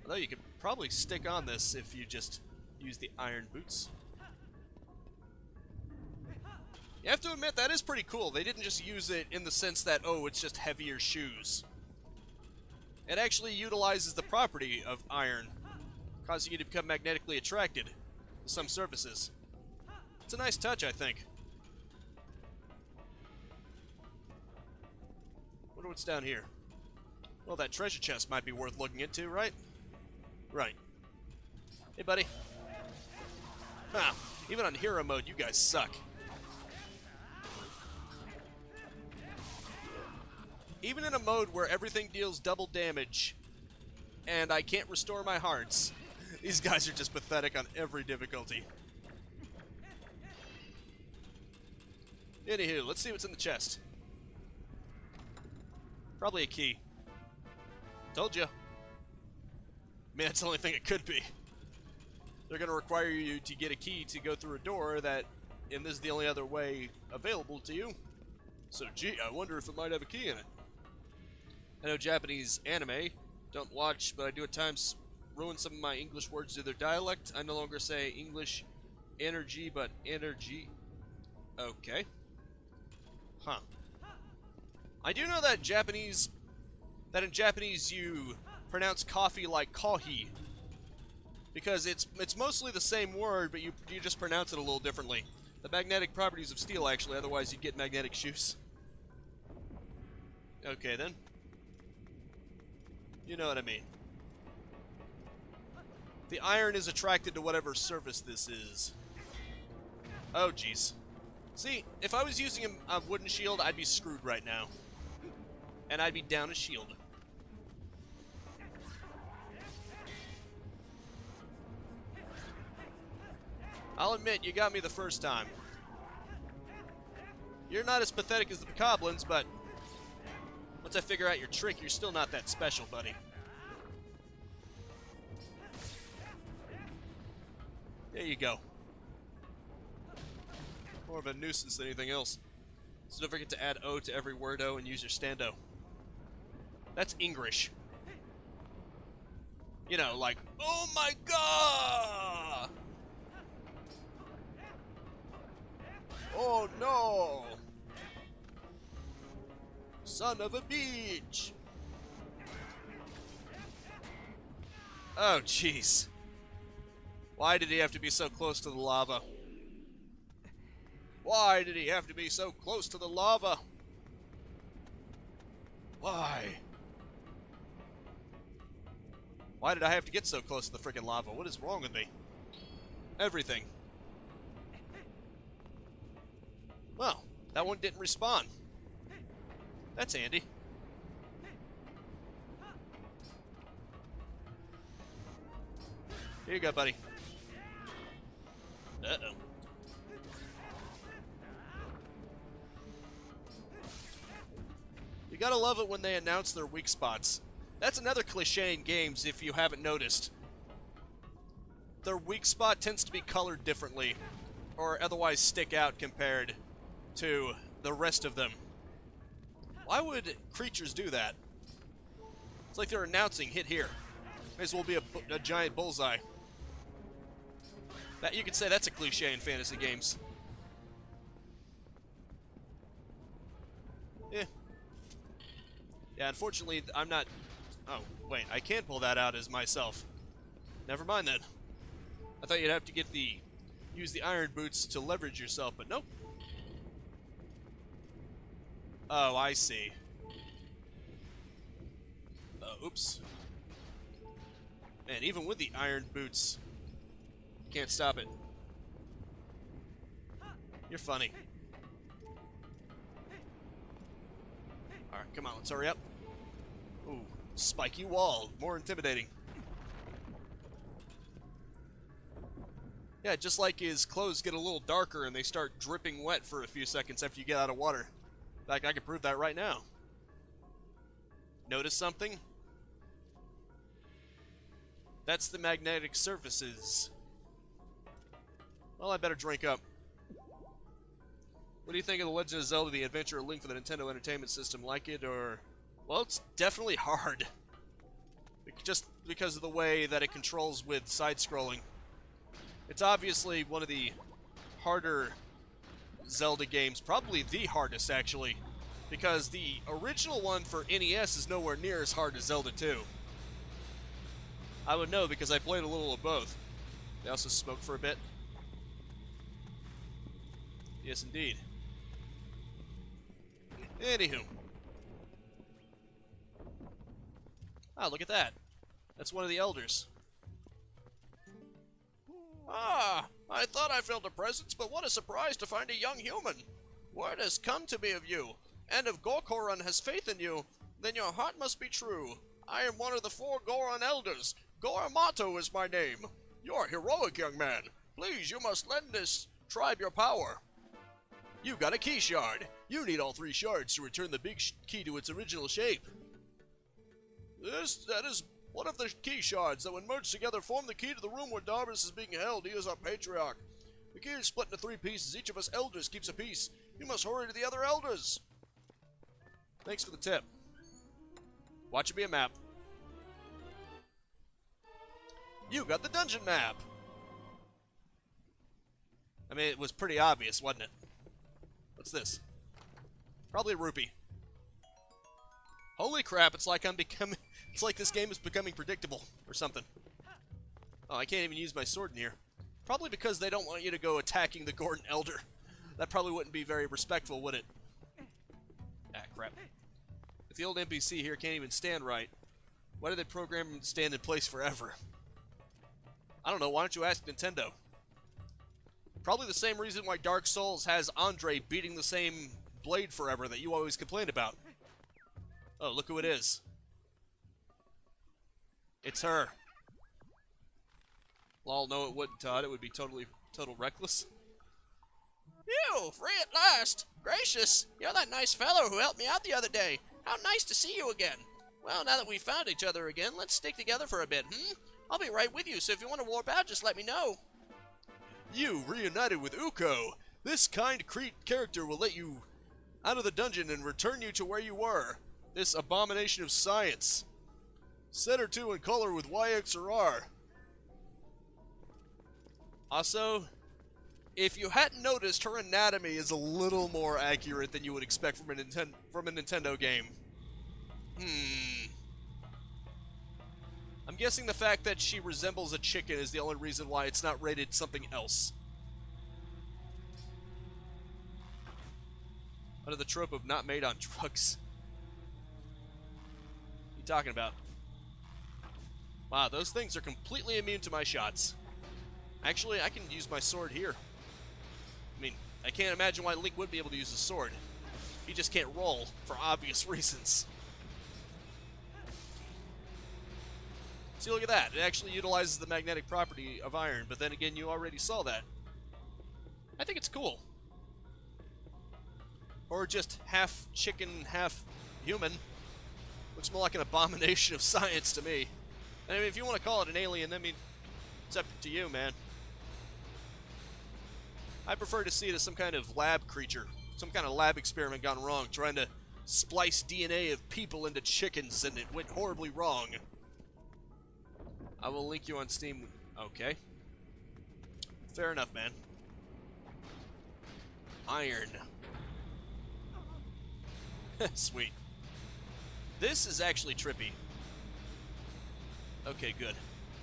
Although you could probably stick on this if you just use the iron boots. You have to admit, that is pretty cool. They didn't just use it in the sense that, oh, it's just heavier shoes. It actually utilizes the property of iron, causing you to become magnetically attracted to some surfaces. It's a nice touch, I think. Wonder what's down here. Well, that treasure chest might be worth looking into, right? Right. Hey, buddy. Huh. Even on hero mode, you guys suck. Even in a mode where everything deals double damage, and I can't restore my hearts, these guys are just pathetic on every difficulty. Anywho, let's see what's in the chest. Probably a key. Told ya. I mean, that's the only thing it could be. They're going to require you to get a key to go through a door that, and this is the only other way available to you. So, gee, I wonder if it might have a key in it. I know Japanese anime. Don't watch, but I do at times ruin some of my English words to their dialect. I no longer say English energy, but energy. Okay. Huh. I do know that in Japanese you pronounce coffee like kohi. Because it's mostly the same word, but you just pronounce it a little differently. The magnetic properties of steel, actually, otherwise you'd get magnetic shoes. Okay, then. You know what I mean. The iron is attracted to whatever surface this is. Oh, jeez. See, if I was using a wooden shield, I'd be screwed right now. And I'd be down a shield. I'll admit, you got me the first time. You're not as pathetic as the Bokoblins, but once I figure out your trick, you're still not that special, buddy. There you go. More of a nuisance than anything else. So don't forget to add O to every word O and use your stand-O. That's English. You know, like, oh my god! Oh no! Son of a bitch! Oh, jeez. Why did he have to be so close to the lava? Why did he have to be so close to the lava? Why? Why did I have to get so close to the freaking lava? What is wrong with me? Everything. Well, that one didn't respawn. That's handy. Here you go, buddy. Uh-oh. You gotta love it when they announce their weak spots. That's another cliche in games, if you haven't noticed. Their weak spot tends to be colored differently, or otherwise stick out compared to the rest of them. Why would creatures do that? It's like they're announcing, hit here. May as well be a giant bullseye. That, you could say that's a cliche in fantasy games. Yeah. Yeah, unfortunately, I'm not... Oh, wait, I can't pull that out as myself. Never mind then. I thought you'd have to get use the iron boots to leverage yourself, but nope. Oh, I see. Oops. Man, even with the iron boots, you can't stop it. You're funny. Alright, come on, let's hurry up. Ooh, spiky wall. More intimidating. Yeah, just like his clothes get a little darker and they start dripping wet for a few seconds after you get out of water. In fact, I can prove that right now. Notice something? That's the magnetic surfaces. Well, I better drink up. What do you think of The Legend of Zelda: The Adventure of Link for the Nintendo Entertainment System? Like it or... Well, it's definitely hard. Just because of the way that it controls with side-scrolling. It's obviously one of the harder Zelda games. Probably the hardest, actually. Because the original one for NES is nowhere near as hard as Zelda 2. I would know because I played a little of both. They also smoked for a bit. Yes, indeed. Anywho. Ah, look at that. That's one of the elders. Ah, I thought I felt a presence, but what a surprise to find a young human. Word has come to me of you, and if Gorkoran has faith in you, then your heart must be true. I am one of the 4 Goron elders. Goramato is my name. You are a heroic young man. Please, you must lend this tribe your power. You got a key shard. You need all 3 shards to return the big key to its original shape. That is one of the key shards that when merged together form the key to the room where Darbus is being held. He is our patriarch. The key is split into 3 pieces. Each of us elders keeps a piece. You must hurry to the other elders. Thanks for the tip. Watch it be a map. You got the dungeon map. I mean, it was pretty obvious, wasn't it? What's this? Probably a rupee. Holy crap, it's like it's like this game is becoming predictable or something. Oh, I can't even use my sword in here. Probably because they don't want you to go attacking the Gordon Elder. That probably wouldn't be very respectful, would it? Ah, crap. If the old NPC here can't even stand right, why did they program him to stand in place forever? I don't know, why don't you ask Nintendo? Probably the same reason why Dark Souls has Andre beating the same blade forever that you always complain about. Oh, look who it is. It's her. Lol, no it wouldn't, Todd. It would be total reckless. You, free at last. Gracious, you're that nice fellow who helped me out the other day. How nice to see you again. Well, now that we've found each other again, let's stick together for a bit, I'll be right with you, so if you want to warp out, just let me know. You reunited with Uko. This kind character will let you out of the dungeon and return you to where you were. This abomination of science. Set her 2 and call her with Y, X, or R. Also, if you hadn't noticed, her anatomy is a little more accurate than you would expect from a Nintendo game. I'm guessing the fact that she resembles a chicken is the only reason why it's not rated something else. Under the trope of not made on drugs. What are you talking about? Wow, those things are completely immune to my shots. Actually, I can use my sword here. I mean, I can't imagine why Link would be able to use a sword. He just can't roll, for obvious reasons. See, look at that. It actually utilizes the magnetic property of iron, but then again, you already saw that. I think it's cool. Or just half chicken, half human. Looks more like an abomination of science to me. I mean, if you want to call it an alien, I mean, it's up to you, man. I prefer to see it as some kind of lab creature. Some kind of lab experiment gone wrong, trying to splice DNA of people into chickens, and it went horribly wrong. I will link you on Steam. Okay. Fair enough, man. Iron. Sweet. This is actually trippy. Okay, good.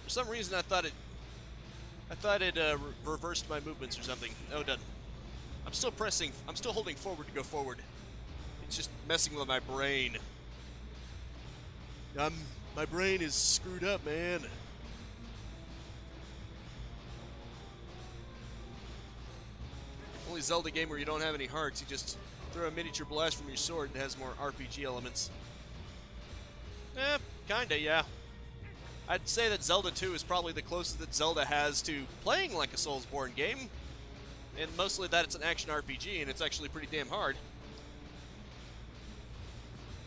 For some reason, I thought it reversed my movements or something. No, it doesn't. I'm still pressing. I'm still holding forward to go forward. It's just messing with my brain. My brain is screwed up, man. Only Zelda game where you don't have any hearts. You just throw a miniature blast from your sword and it has more RPG elements. Kinda, yeah. I'd say that Zelda 2 is probably the closest that Zelda has to playing like a Soulsborne game. And mostly that it's an action RPG, and it's actually pretty damn hard.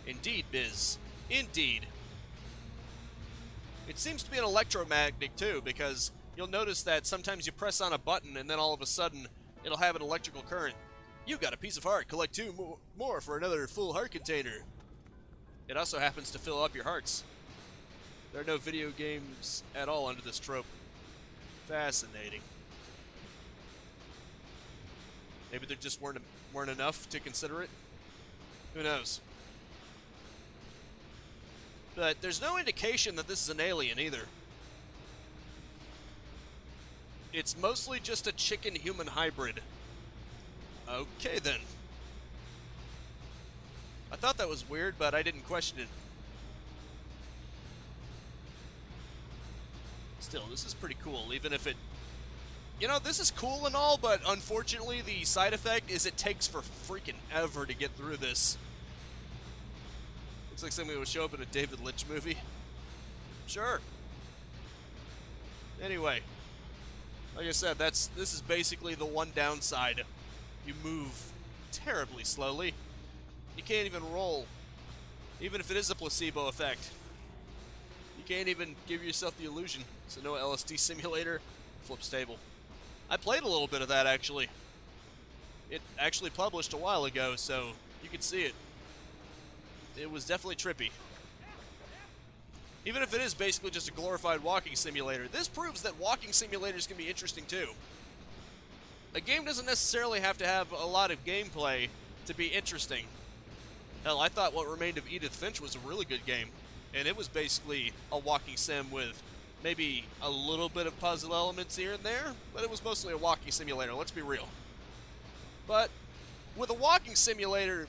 Indeed, Biz. Indeed. It seems to be an electromagnetic, too, because you'll notice that sometimes you press on a button, and then all of a sudden, it'll have an electrical current. You got a piece of heart. Collect 2 more for another full heart container. It also happens to fill up your hearts. There are no video games at all under this trope. Fascinating. Maybe there just weren't enough to consider it. Who knows? But there's no indication that this is an alien either. It's mostly just a chicken-human hybrid. Okay, then. I thought that was weird, but I didn't question it. Still, this is pretty cool, even if it... You know, this is cool and all, but unfortunately the side effect is it takes for freaking ever to get through this. Looks like something that would show up in a David Lynch movie. Sure. Anyway, like I said, this is basically the one downside. You move terribly slowly. You can't even roll, even if it is a placebo effect. You can't even give yourself the illusion. So no LSD simulator, flips table. I played a little bit of that, actually. It actually published a while ago, so you can see it. It was definitely trippy. Even if it is basically just a glorified walking simulator, this proves that walking simulators can be interesting too. A game doesn't necessarily have to have a lot of gameplay to be interesting. Hell, I thought What Remained of Edith Finch was a really good game, and it was basically a walking sim with maybe a little bit of puzzle elements here and there, but it was mostly a walking simulator, let's be real. But with a walking simulator,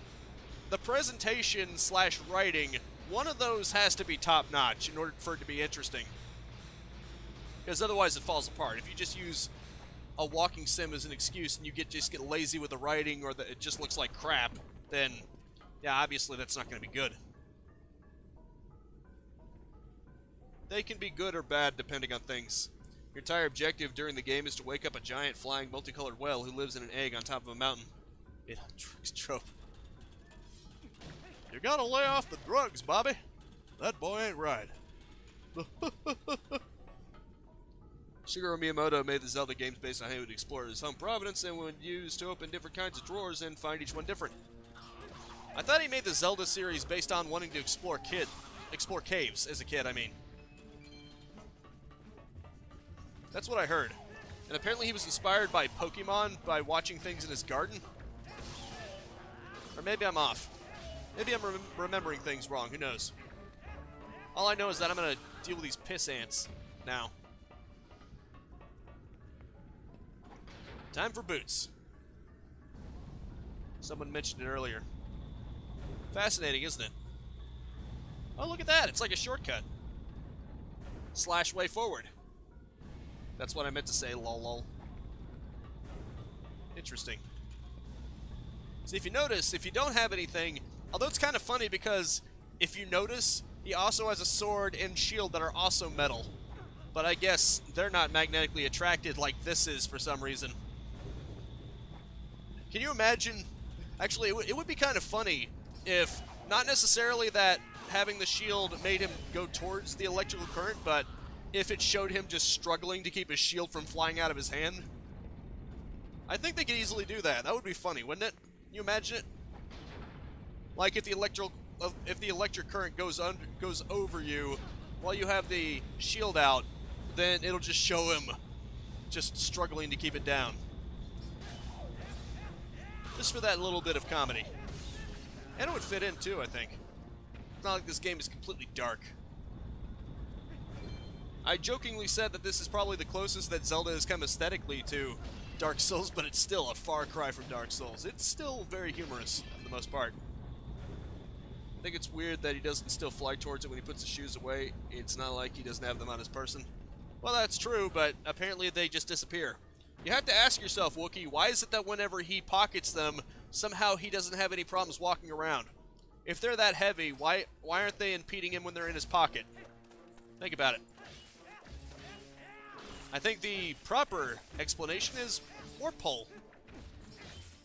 the presentation / writing, one of those has to be top-notch in order for it to be interesting. Because otherwise it falls apart. If you just use a walking sim as an excuse and you just get lazy with the writing or that it just looks like crap, then yeah, obviously that's not going to be good. They can be good or bad depending on things. Your entire objective during the game is to wake up a giant flying multicolored whale who lives in an egg on top of a mountain. It trope. You gotta lay off the drugs, Bobby. That boy ain't right. Shigeru Miyamoto made the Zelda games based on how he would explore his home province and would use to open different kinds of drawers and find each one different. I thought he made the Zelda series based on wanting to explore caves as a kid, I mean. That's what I heard. And apparently he was inspired by Pokemon by watching things in his garden. Or maybe I'm off. Maybe I'm remembering things wrong, who knows. All I know is that I'm going to deal with these piss ants now. Time for boots. Someone mentioned it earlier. Fascinating, isn't it? Oh, look at that. It's like a shortcut. / way forward. That's what I meant to say, lol. Interesting. See, if you notice, if you don't have anything, although it's kind of funny because if you notice, he also has a sword and shield that are also metal. But I guess they're not magnetically attracted like this is for some reason. Can you imagine? Actually, it would be kind of funny if, not necessarily that having the shield made him go towards the electrical current, but if it showed him just struggling to keep his shield from flying out of his hand. I think they could easily do that. That would be funny, wouldn't it? Can you imagine it? Like if the electric current goes over you while you have the shield out, then it'll just show him just struggling to keep it down. Just for that little bit of comedy. And it would fit in too, I think. It's not like this game is completely dark. I jokingly said that this is probably the closest that Zelda has come aesthetically to Dark Souls, but it's still a far cry from Dark Souls. It's still very humorous, for the most part. I think it's weird that he doesn't still fly towards it when he puts his shoes away. It's not like he doesn't have them on his person. Well, that's true, but apparently they just disappear. You have to ask yourself, Wookiee, why is it that whenever he pockets them, somehow he doesn't have any problems walking around? If they're that heavy, why aren't they impeding him when they're in his pocket? Think about it. I think the proper explanation is warp hole.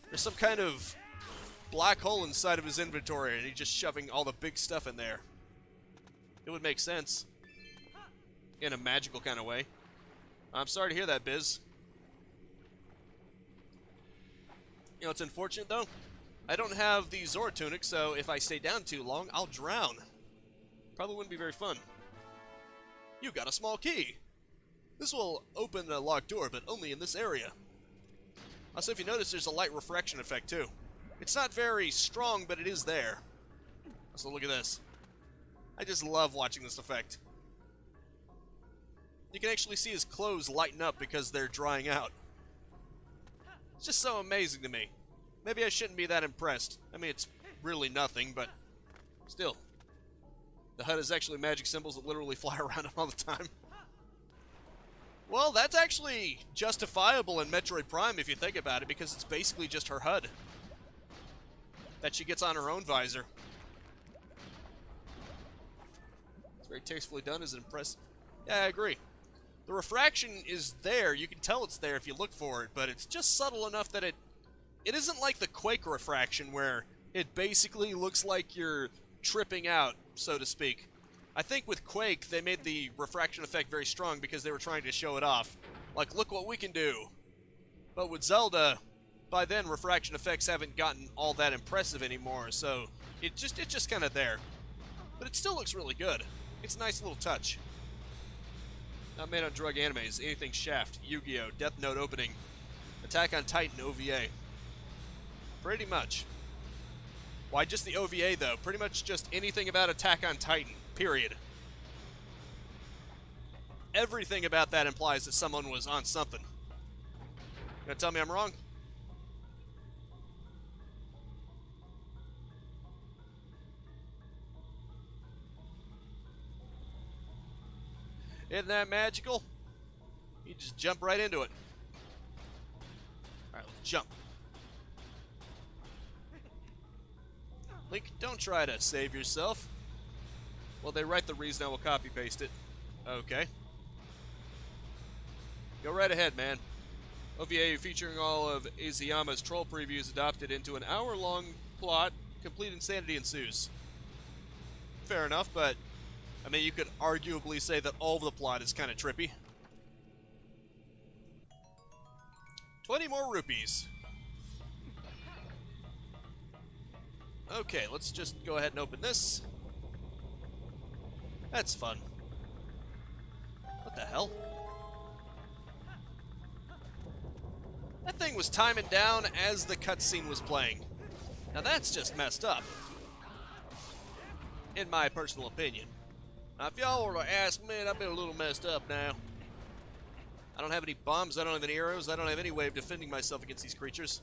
There's some kind of black hole inside of his inventory and he's just shoving all the big stuff in there. It would make sense. In a magical kind of way. I'm sorry to hear that, Biz. You know, it's unfortunate though. I don't have the Zora tunic, so if I stay down too long, I'll drown. Probably wouldn't be very fun. You got a small key. This will open a locked door, but only in this area. Also, if you notice, there's a light refraction effect, too. It's not very strong, but it is there. So look at this. I just love watching this effect. You can actually see his clothes lighten up because they're drying out. It's just so amazing to me. Maybe I shouldn't be that impressed. I mean, it's really nothing, but still. The HUD is actually magic symbols that literally fly around him all the time. Well, that's actually justifiable in Metroid Prime if you think about it, because it's basically just her HUD that she gets on her own visor. It's very tastefully done, is impressive. Yeah, I agree. The refraction is there, you can tell it's there if you look for it, but it's just subtle enough that it isn't like the Quake refraction where it basically looks like you're tripping out, so to speak. I think with Quake, they made the refraction effect very strong because they were trying to show it off. Like, look what we can do. But with Zelda, by then, refraction effects haven't gotten all that impressive anymore, so it's just kind of there. But it still looks really good. It's a nice little touch. Not made on drug animes, anything Shaft, Yu-Gi-Oh!, Death Note opening, Attack on Titan OVA. Pretty much. Why just the OVA, though? Pretty much just anything about Attack on Titan. Period. Everything about that implies that someone was on something. Gonna tell me I'm wrong? Isn't that magical? You just jump right into it. Alright, let's jump. Link, don't try to save yourself. Well, they write the reason, I will copy-paste it. Okay. Go right ahead, man. OVA featuring all of Azuyama's troll previews adopted into an hour-long plot. Complete insanity ensues. Fair enough, but I mean, you could arguably say that all of the plot is kind of trippy. 20 more rupees. Okay, let's just go ahead and open this. That's fun. What the hell? That thing was timing down as the cutscene was playing. Now that's just messed up. In my personal opinion. Now if y'all were to ask me, I've been a little messed up now. I don't have any bombs, I don't have any arrows, I don't have any way of defending myself against these creatures.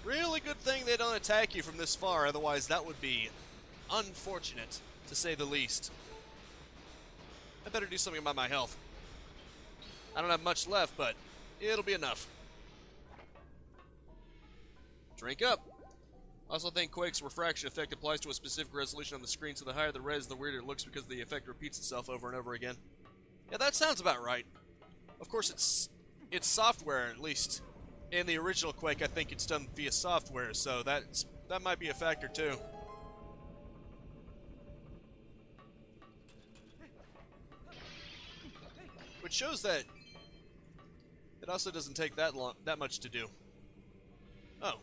Really good thing they don't attack you from this far, otherwise that would be unfortunate, to say the least. I better do something about my health. I don't have much left, but it'll be enough. Drink up. I also think Quake's refraction effect applies to a specific resolution on the screen, so the higher the res, the weirder it looks because the effect repeats itself over and over again. Yeah, that sounds about right. Of course, it's software, at least. In the original Quake, I think it's done via software, so that might be a factor too. Which shows that it also doesn't take that much to do. Oh,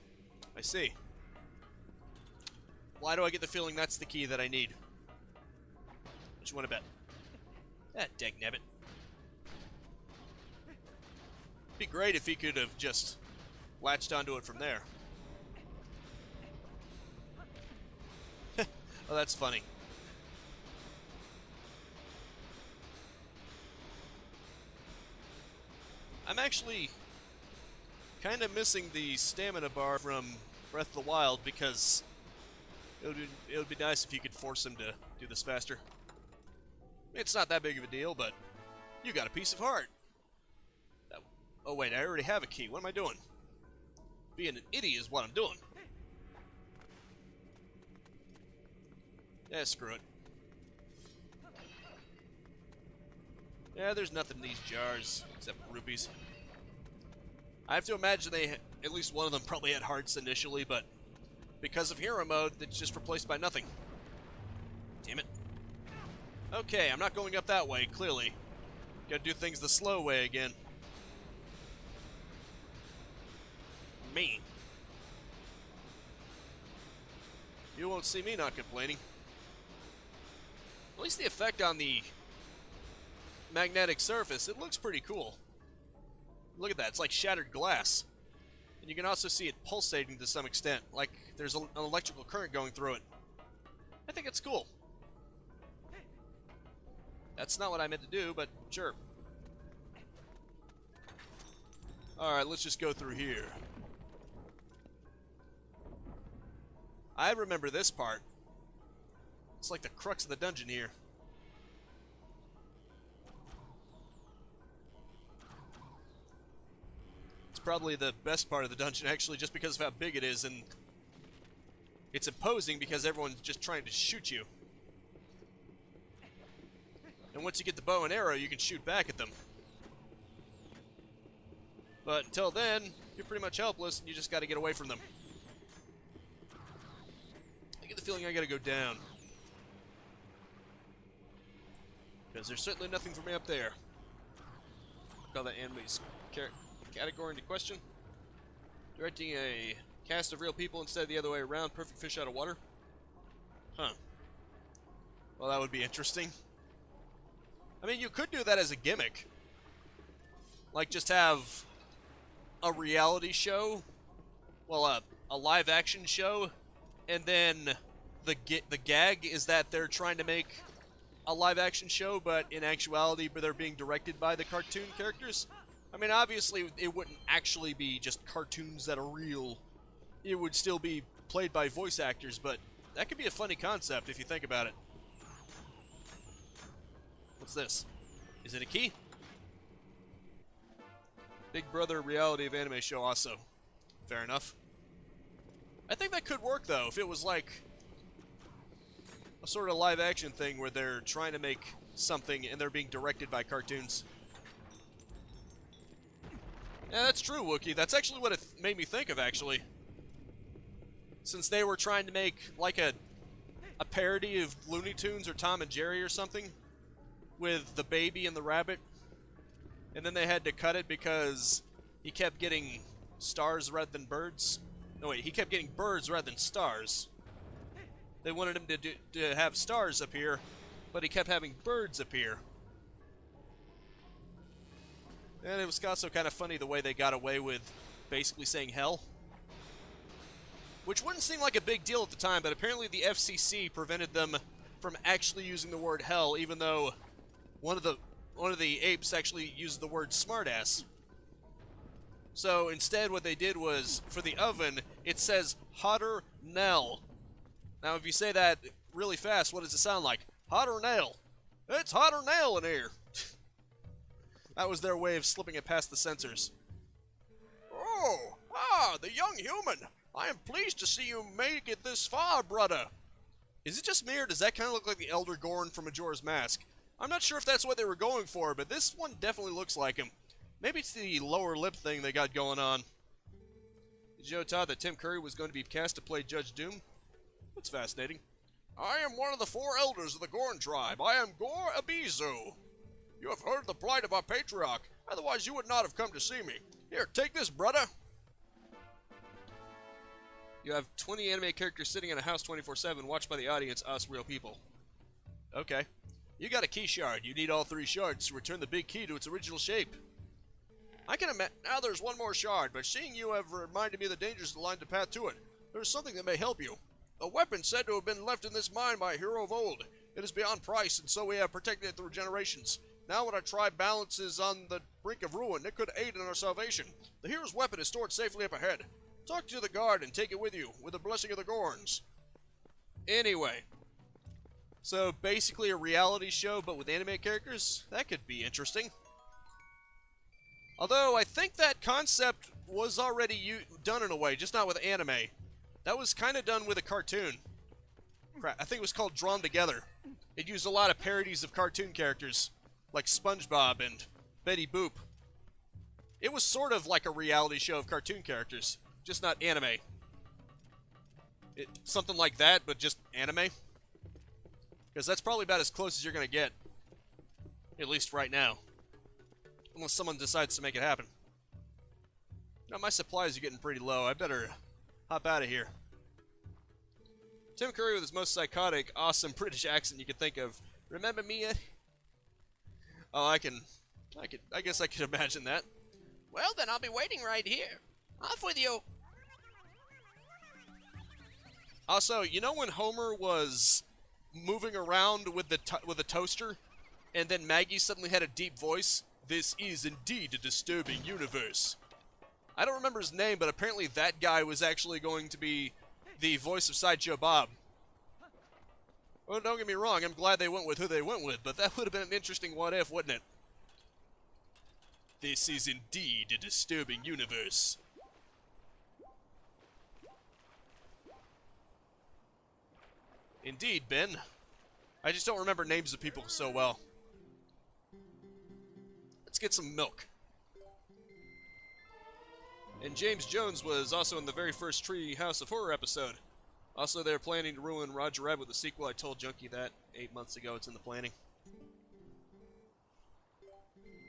I see. Why do I get the feeling that's the key that I need? What you want to bet? That dagnabbit. Be great if he could have just latched onto it from there. Oh, that's funny. I'm actually kind of missing the stamina bar from Breath of the Wild because it would be nice if you could force him to do this faster. It's not that big of a deal, but you got a piece of heart. Oh wait, I already have a key. What am I doing? Being an idiot is what I'm doing. Yeah, screw it. Yeah, there's nothing in these jars except rupees. I have to imagine at least one of them probably had hearts initially, but because of hero mode, it's just replaced by nothing. Damn it. Okay, I'm not going up that way, clearly. Gotta do things the slow way again. Me. You won't see me not complaining. At least the effect on the magnetic surface, it looks pretty cool. Look at that, it's like shattered glass. And you can also see it pulsating to some extent, like there's an electrical current going through it. I think it's cool. That's not what I meant to do, but sure. Alright, let's just go through here. I remember this part. It's like the crux of the dungeon here. probably the best part of the dungeon, actually, just because of how big it is, and it's imposing because everyone's just trying to shoot you. And once you get the bow and arrow, you can shoot back at them. But until then, you're pretty much helpless, and you just got to get away from them. I get the feeling I got to go down. Because there's certainly nothing for me up there. Call that anime's category into question. Directing a cast of real people instead of the other way around. Perfect fish out of water. Huh. Well, that would be interesting. I mean, you could do that as a gimmick. Like, just have a reality show. Well, a live-action show. And then the gag is that they're trying to make a live-action show, but in actuality, they're being directed by the cartoon characters. I mean, obviously, it wouldn't actually be just cartoons that are real. It would still be played by voice actors, but that could be a funny concept if you think about it. What's this? Is it a key? Big Brother reality of anime show also. Fair enough. I think that could work, though, if it was like a sort of live-action thing where they're trying to make something and they're being directed by cartoons. Yeah, that's true, Wookie. That's actually what it made me think of, actually. Since they were trying to make, like, a parody of Looney Tunes or Tom and Jerry or something with the baby and the rabbit. And then they had to cut it because he kept getting stars rather than birds. No, wait, he kept getting birds rather than stars. They wanted him to have stars appear, but he kept having birds appear. And it was also kind of funny the way they got away with basically saying hell. Which wouldn't seem like a big deal at the time, but apparently the FCC prevented them from actually using the word hell, even though one of the apes actually used the word smartass. So instead what they did was, for the oven, it says hotter Nell. Now if you say that really fast, what does it sound like? Hotter Nell. It's hotter Nell in here. That was their way of slipping it past the censors. Oh, the young human. I am pleased to see you make it this far, brother. Is it just me, or does that kind of look like the Elder Gorn from Majora's Mask? I'm not sure if that's what they were going for, but this one definitely looks like him. Maybe it's the lower lip thing they got going on. Did you know, Todd, that Tim Curry was going to be cast to play Judge Doom? That's fascinating. I am one of the 4 elders of the Gorn tribe. I am Gor Abizu. You have heard the plight of our patriarch. Otherwise, you would not have come to see me. Here, take this, brother. You have 20 anime characters sitting in a house 24/7, watched by the audience, us real people. Okay. You got a key shard. You need all 3 shards to return the big key to its original shape. I can imagine. Now there's one more shard, but seeing you have reminded me of the dangers that line the path to it. There's something that may help you. A weapon said to have been left in this mine by a hero of old. It is beyond price, and so we have protected it through generations. Now when our tribe balances on the brink of ruin, it could aid in our salvation. The hero's weapon is stored safely up ahead. Talk to the guard and take it with you, with the blessing of the Gorns. Anyway. So, basically a reality show, but with anime characters? That could be interesting. Although, I think that concept was already done in a way, just not with anime. That was kind of done with a cartoon. Crap, I think it was called Drawn Together. It used a lot of parodies of cartoon characters, like SpongeBob and Betty Boop. It was sort of like a reality show of cartoon characters, just not anime. Something like that, but just anime. Because that's probably about as close as you're going to get. At least right now. Unless someone decides to make it happen. Now, my supplies are getting pretty low. I better hop out of here. Tim Curry with his most psychotic, awesome British accent you could think of. Remember me yet? Oh, I guess I could imagine that. Well, then I'll be waiting right here. Off with you. Also, you know when Homer was moving around with the toaster, and then Maggie suddenly had a deep voice? This is indeed a disturbing universe. I don't remember his name, but apparently that guy was actually going to be the voice of Sideshow Bob. Well, don't get me wrong, I'm glad they went with who they went with, but that would have been an interesting what if, wouldn't it? This is indeed a disturbing universe. Indeed, Ben. I just don't remember names of people so well. Let's get some milk. And James Jones was also in the very first Tree House of Horror episode. Also, they're planning to ruin Roger Rabbit with a sequel. I told Junkie that 8 months ago. It's in the planning.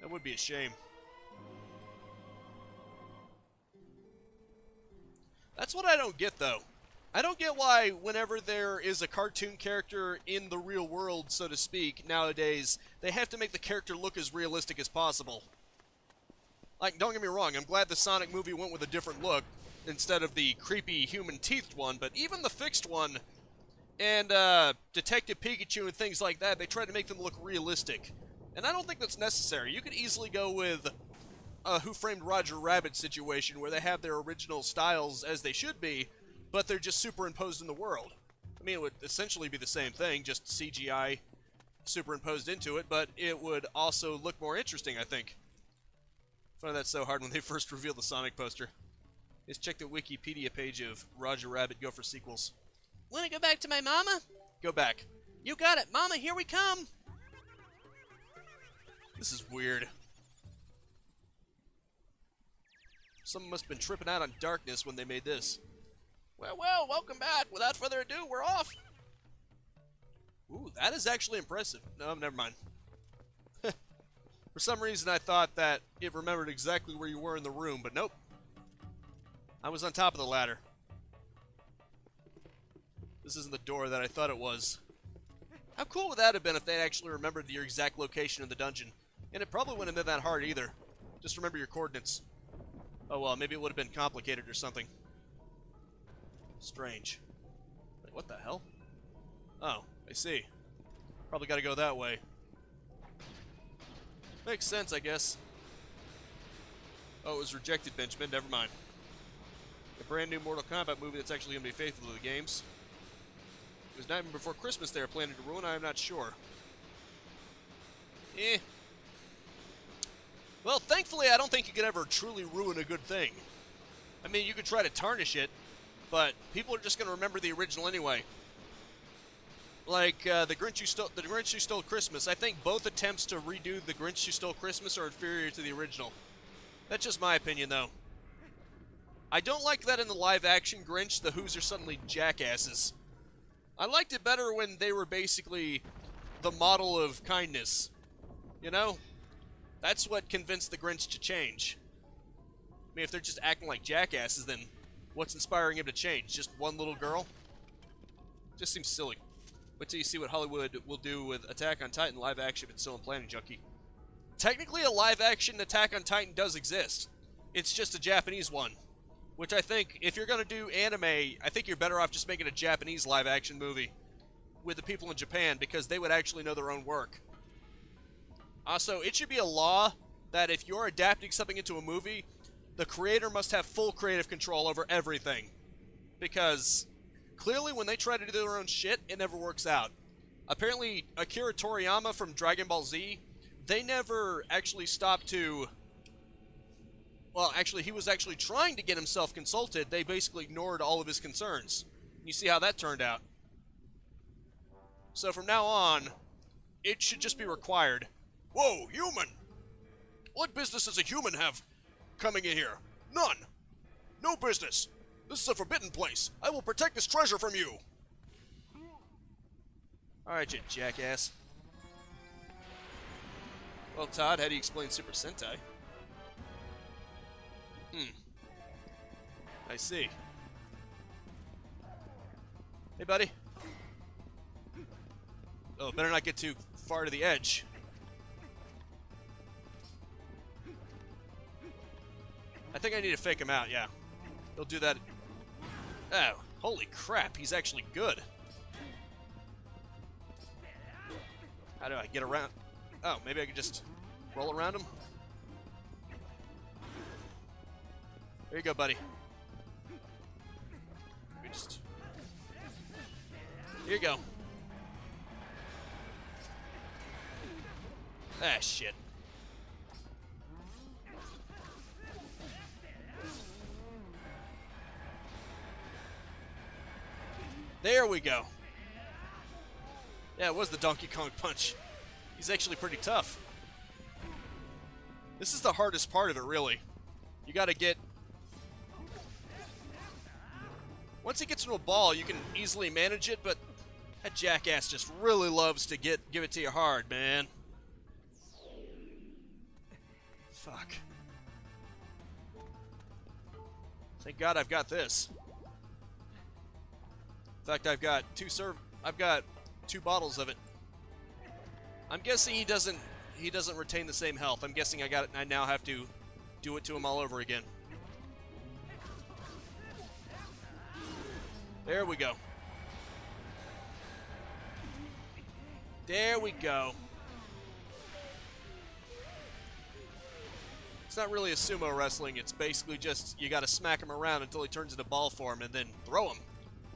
That would be a shame. That's what I don't get, though. I don't get why whenever there is a cartoon character in the real world, so to speak, nowadays, they have to make the character look as realistic as possible. Like, don't get me wrong, I'm glad the Sonic movie went with a different look instead of the creepy human-teethed one, but even the fixed one and Detective Pikachu and things like that, they tried to make them look realistic. And I don't think that's necessary. You could easily go with a Who Framed Roger Rabbit situation where they have their original styles as they should be, but they're just superimposed in the world. I mean, it would essentially be the same thing, just CGI superimposed into it, but it would also look more interesting, I think. I found that so hard when they first revealed the Sonic poster. Just check the Wikipedia page of Roger Rabbit Go for Sequels. Wanna go back to my mama? Go back. You got it, Mama, here we come! This is weird. Someone must have been tripping out on darkness when they made this. Well, welcome back. Without further ado, we're off. Ooh, that is actually impressive. No, never mind. For some reason, I thought that it remembered exactly where you were in the room, but nope. I was on top of the ladder. This isn't the door that I thought it was. How cool would that have been if they actually remembered your exact location in the dungeon? And it probably wouldn't have been that hard either. Just remember your coordinates. Oh well, maybe it would have been complicated or something. Strange. Wait, what the hell? Oh, I see. Probably gotta go that way. Makes sense, I guess. Oh, it was rejected, Benjamin. Never mind. A brand new Mortal Kombat movie that's actually gonna be faithful to the games. It was not even before Christmas they were planning to ruin. I am not sure. Eh. Well, thankfully, I don't think you could ever truly ruin a good thing. I mean, you could try to tarnish it, but people are just going to remember the original anyway. Like the Grinch Who Stole Christmas. I think both attempts to redo the Grinch Who Stole Christmas are inferior to the original. That's just my opinion, though. I don't like that in the live-action Grinch, the Who's are suddenly jackasses. I liked it better when they were basically the model of kindness. You know? That's what convinced the Grinch to change. I mean, if they're just acting like jackasses, then what's inspiring him to change? Just one little girl? Just seems silly. Wait till you see what Hollywood will do with Attack on Titan live action if it's still in planning, Junkie. Technically, a live action Attack on Titan does exist. It's just a Japanese one. Which I think, if you're going to do anime, I think you're better off just making a Japanese live action movie with the people in Japan, because they would actually know their own work. Also, it should be a law that if you're adapting something into a movie, the creator must have full creative control over everything. Because clearly when they try to do their own shit, it never works out. Apparently, Akira Toriyama from Dragon Ball Z, they never actually stopped to... Well, actually, he was actually trying to get himself consulted. They basically ignored all of his concerns. You see how that turned out. So from now on, it should just be required. Whoa, human! What business does a human have coming in here? None! No business! This is a forbidden place. I will protect this treasure from you! Alright, you jackass. Well, Todd, how do you explain Super Sentai? I see. Hey, buddy. Oh, better not get too far to the edge. I think I need to fake him out, yeah. He'll do that. Oh, holy crap, he's actually good. How do I get around? Oh, maybe I could just roll around him? There you go, buddy. Let me just... Here you go. Ah, shit. There we go. Yeah, it was the Donkey Kong punch. He's actually pretty tough. This is the hardest part of it, really. You gotta get... Once he gets into a ball, you can easily manage it, but that jackass just really loves to give it to you hard, man. Fuck. Thank God I've got this. In fact, I've got two bottles of it. I'm guessing he doesn't retain the same health. I'm guessing I now have to do it to him all over again. There we go. There we go. It's not really a sumo wrestling. It's basically just you gotta smack him around until he turns into ball form and then throw him.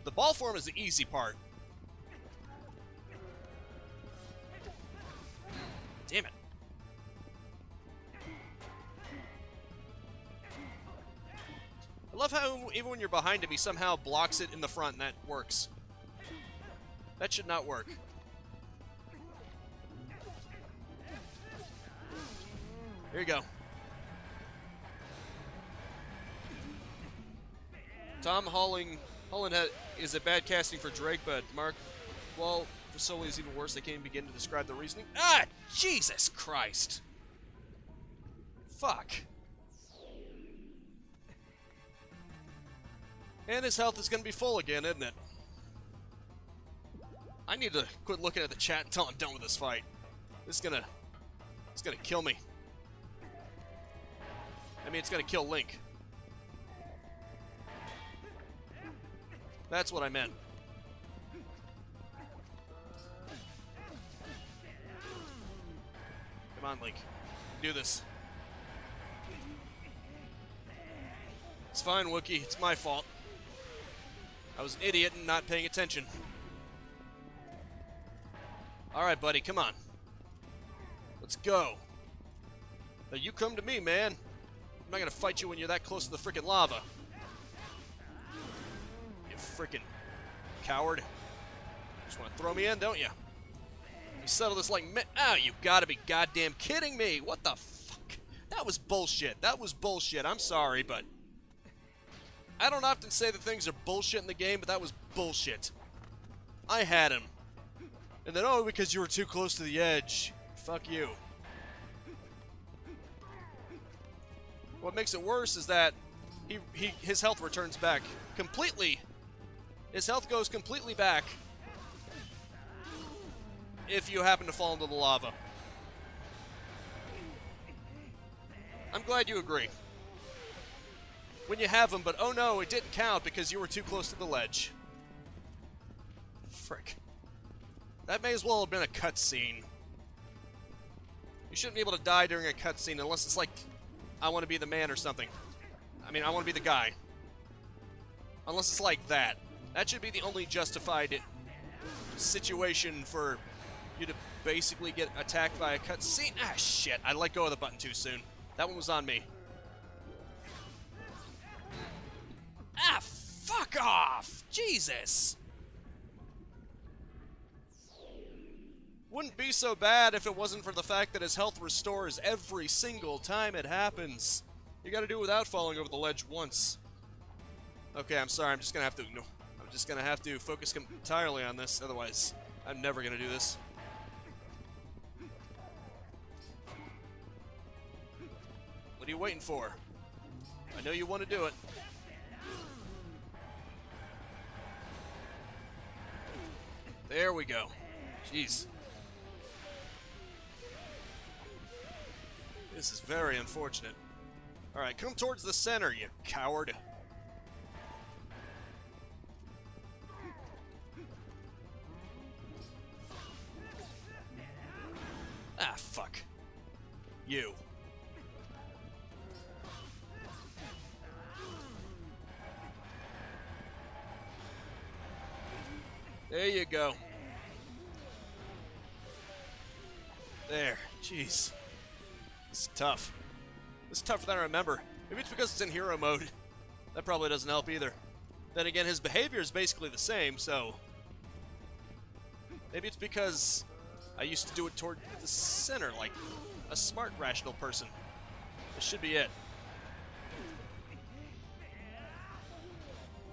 The ball form is the easy part. Damn it. I love how even when you're behind him, he somehow blocks it in the front, and that works. That should not work. Here you go. Tom Holland is a bad casting for Drake, but Mark, well, for Sully is even worse. They can't even begin to describe the reasoning. Ah, Jesus Christ. Fuck. And his health is going to be full again, isn't it? I need to quit looking at the chat until I'm done with this fight. It's gonna kill me. I mean, it's gonna kill Link. That's what I meant. Come on, Link. Do this. It's fine, Wookie. It's my fault. I was an idiot and not paying attention. Alright, buddy, come on. Let's go. Now you come to me, man. I'm not gonna fight you when you're that close to the freaking lava. You freaking coward. Just wanna throw me in, don't you? You settle this like me. Oh, you gotta be goddamn kidding me. What the fuck? That was bullshit. That was bullshit. I'm sorry, but I don't often say that things are bullshit in the game, but that was bullshit. I had him. And then, oh, because you were too close to the edge. Fuck you. What makes it worse is that his health returns back completely. His health goes completely back if you happen to fall into the lava. I'm glad you agree. When you have him, but oh no, it didn't count because you were too close to the ledge. Frick. That may as well have been a cutscene. You shouldn't be able to die during a cutscene unless it's like, I want to be the man or something. I mean, I want to be the guy. Unless it's like that. That should be the only justified situation for you to basically get attacked by a cutscene. Ah, shit. I let go of the button too soon. That one was on me. Ah, fuck off! Jesus! Wouldn't be so bad if it wasn't for the fact that his health restores every single time it happens. You gotta do it without falling over the ledge once. Okay, I'm sorry, I'm just gonna have to focus entirely on this, otherwise I'm never gonna do this. What are you waiting for? I know you want to do it. There we go. Jeez. This is very unfortunate. Alright, come towards the center, you coward. Ah, fuck. You. There you go. There. Jeez. This is tough. This is tougher than I remember. Maybe it's because it's in hero mode. That probably doesn't help either. Then again, his behavior is basically the same, so maybe it's because I used to do it toward the center, like a smart, rational person. This should be it.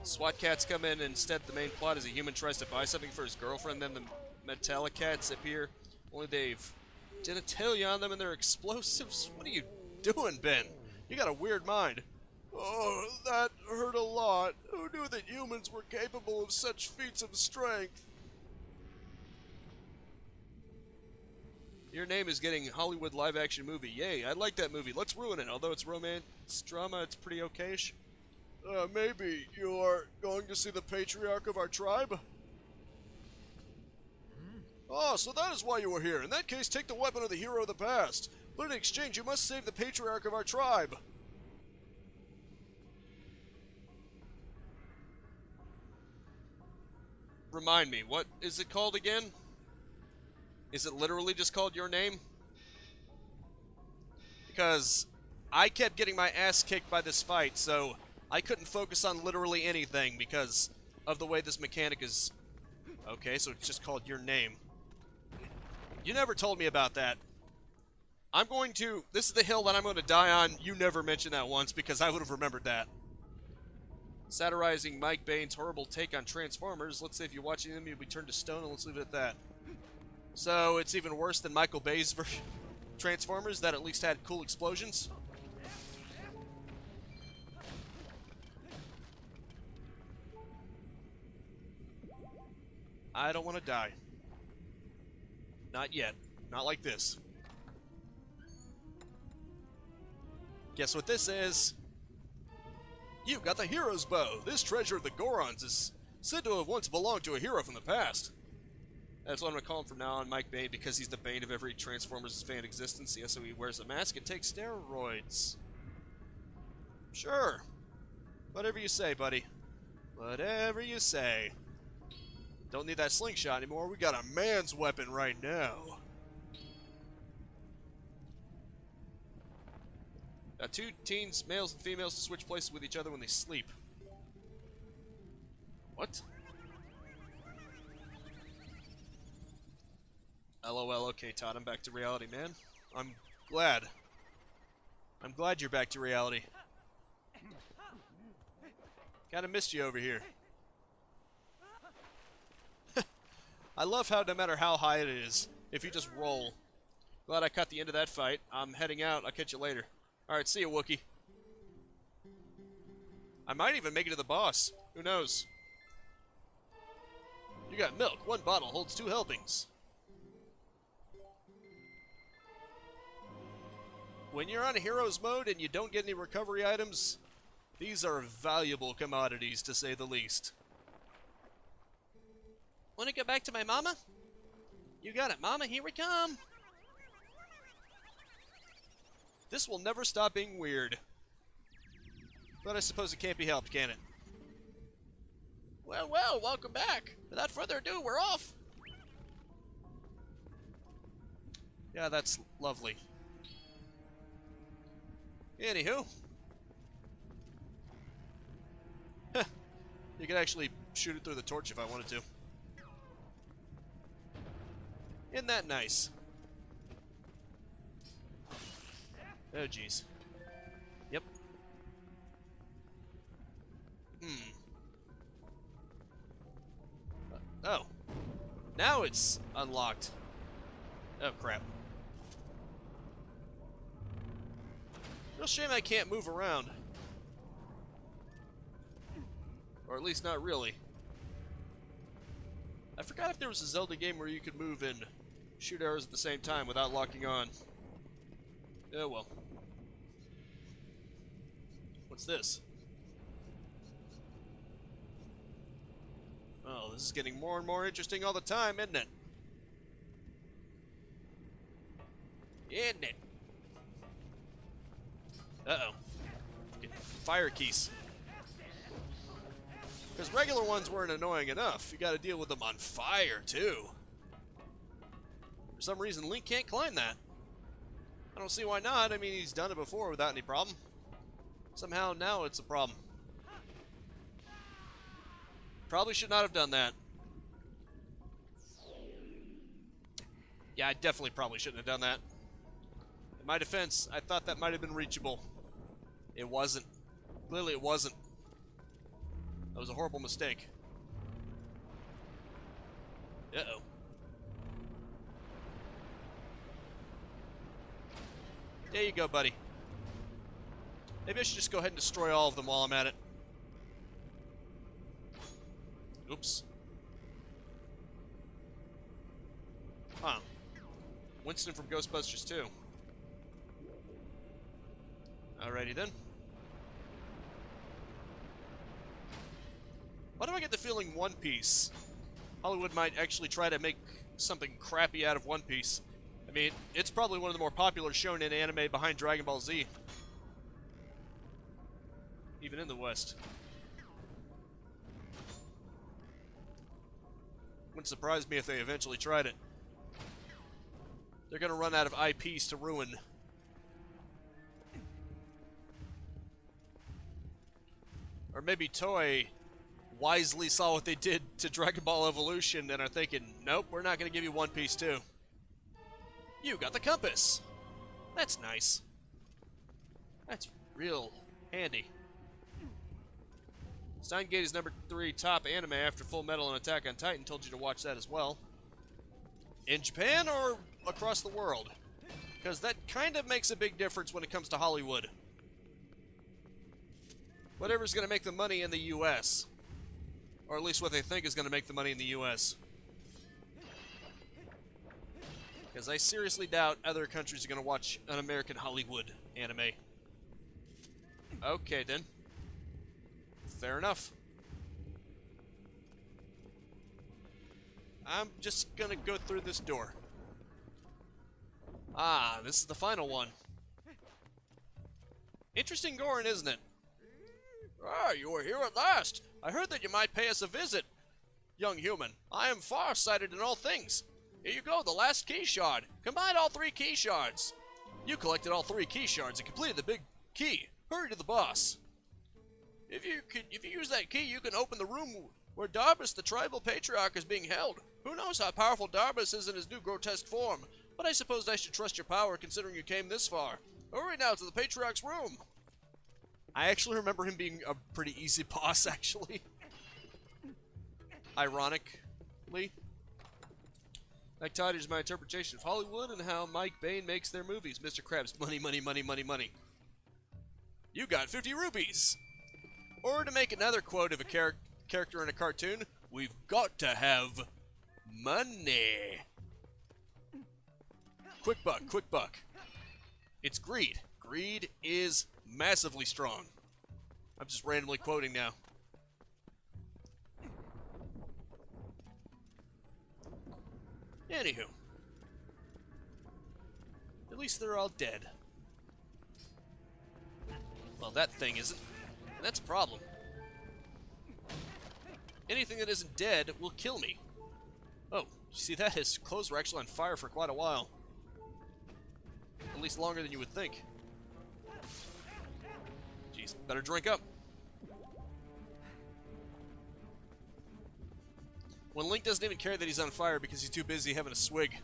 SWAT cats come in, and instead the main plot is a human tries to buy something for his girlfriend, then the metallic cats appear. Only they've genitalia on them and they're explosives. What are you doing, Ben? You got a weird mind. Oh, that hurt a lot. Who knew that humans were capable of such feats of strength? Your name is getting Hollywood live-action movie. Yay, I like that movie. Let's ruin it. Although it's romance drama, it's pretty okay-ish. Maybe you are going to see the patriarch of our tribe? Oh, so that is why you were here. In that case, take the weapon of the hero of the past. But in exchange, you must save the patriarch of our tribe. Remind me, what is it called again? Is it literally just called Your Name? Because I kept getting my ass kicked by this fight, so I couldn't focus on literally anything because of the way this mechanic is. Okay, so it's just called Your Name. You never told me about that. This is the hill that I'm going to die on. You never mentioned that once because I would have remembered that. Satirizing Mike Bain's horrible take on Transformers. Let's say if you're watching them, you'll be turned to stone, and let's leave it at that. So it's even worse than Michael Bay's version Transformers that at least had cool explosions. I don't want to die. Not yet. Not like this. Guess what this is? You got the hero's bow. This treasure of the Gorons is said to have once belonged to a hero from the past. That's what I'm going to call him from now on, Mike Bain, because he's the bane of every Transformers fan existence. Yes, so he wears a mask and takes steroids. Sure. Whatever you say, buddy. Whatever you say. Don't need that slingshot anymore. We got a man's weapon right now. Got two teens, males and females, to switch places with each other when they sleep. What? LOL, okay, Todd, I'm back to reality, man. I'm glad. I'm glad you're back to reality. Kinda missed you over here. I love how no matter how high it is, if you just roll. Glad I caught the end of that fight. I'm heading out. I'll catch you later. Alright, see you, Wookie. I might even make it to the boss. Who knows? You got milk. One bottle holds 2 helpings. When you're on a hero's mode and you don't get any recovery items, these are valuable commodities, to say the least. Want to go back to my mama? You got it, mama. Here we come. This will never stop being weird. But I suppose it can't be helped, can it? Well, well, welcome back. Without further ado, we're off. Yeah, that's lovely. Anywho. You could actually shoot it through the torch if I wanted to. Isn't that nice? Oh, jeez. Yep. Oh. Now it's unlocked. Oh, crap. Real shame I can't move around. Or at least not really. I forgot if there was a Zelda game where you could move and shoot arrows at the same time without locking on. Oh well. What's this? Oh, this is getting more and more interesting all the time, isn't it? Isn't it? Uh-oh. Get fire keys. Because regular ones weren't annoying enough. You gotta deal with them on fire, too. For some reason, Link can't climb that. I don't see why not. I mean, he's done it before without any problem. Somehow, now it's a problem. Probably should not have done that. Yeah, I definitely probably shouldn't have done that. In my defense, I thought that might have been reachable. It wasn't. Clearly it wasn't. That was a horrible mistake. Uh-oh. There you go, buddy. Maybe I should just go ahead and destroy all of them while I'm at it. Oops. Huh. Winston from Ghostbusters 2. Alrighty then. Why do I get the feeling One Piece? Hollywood might actually try to make something crappy out of One Piece. I mean, it's probably one of the more popular shonen anime behind Dragon Ball Z. Even in the West. Wouldn't surprise me if they eventually tried it. They're gonna run out of IPs to ruin. Or maybe Toei wisely saw what they did to Dragon Ball Evolution and are thinking, nope, we're not gonna give you One Piece too. You got the compass! That's nice. That's real handy. Steingate is number 3 top anime after Full Metal and Attack on Titan. Told you to watch that as well. In Japan or across the world? Because that kind of makes a big difference when it comes to Hollywood. Whatever's going to make the money in the U.S. Or at least what they think is going to make the money in the U.S. Because I seriously doubt other countries are going to watch an American Hollywood anime. Okay, then. Fair enough. I'm just going to go through this door. Ah, this is the final one. Interesting Gorin, isn't it? Ah, you are here at last. I heard that you might pay us a visit. Young human, I am far-sighted in all things. Here you go, the last key shard. Combine all 3 key shards. You collected all 3 key shards and completed the big key. Hurry to the boss. If you use that key, you can open the room where Darbus, the tribal patriarch, is being held. Who knows how powerful Darbus is in his new grotesque form, but I suppose I should trust your power considering you came this far. Hurry now to the patriarch's room. I actually remember him being a pretty easy boss, actually. Ironically. That is my interpretation of Hollywood and how Mike Bain makes their movies. Mr. Krabs, money, money, money, money, money. You got 50 rupees! Or to make another quote of a character in a cartoon, we've got to have money. Quick buck, quick buck. It's greed. Greed is massively strong. I'm just randomly quoting now. Anywho. At least they're all dead. Well, that thing isn't. And that's a problem. Anything that isn't dead will kill me. Oh, you see that? His clothes were actually on fire for quite a while. At least longer than you would think. Jeez, better drink up. When Link doesn't even care that he's on fire because he's too busy having a swig.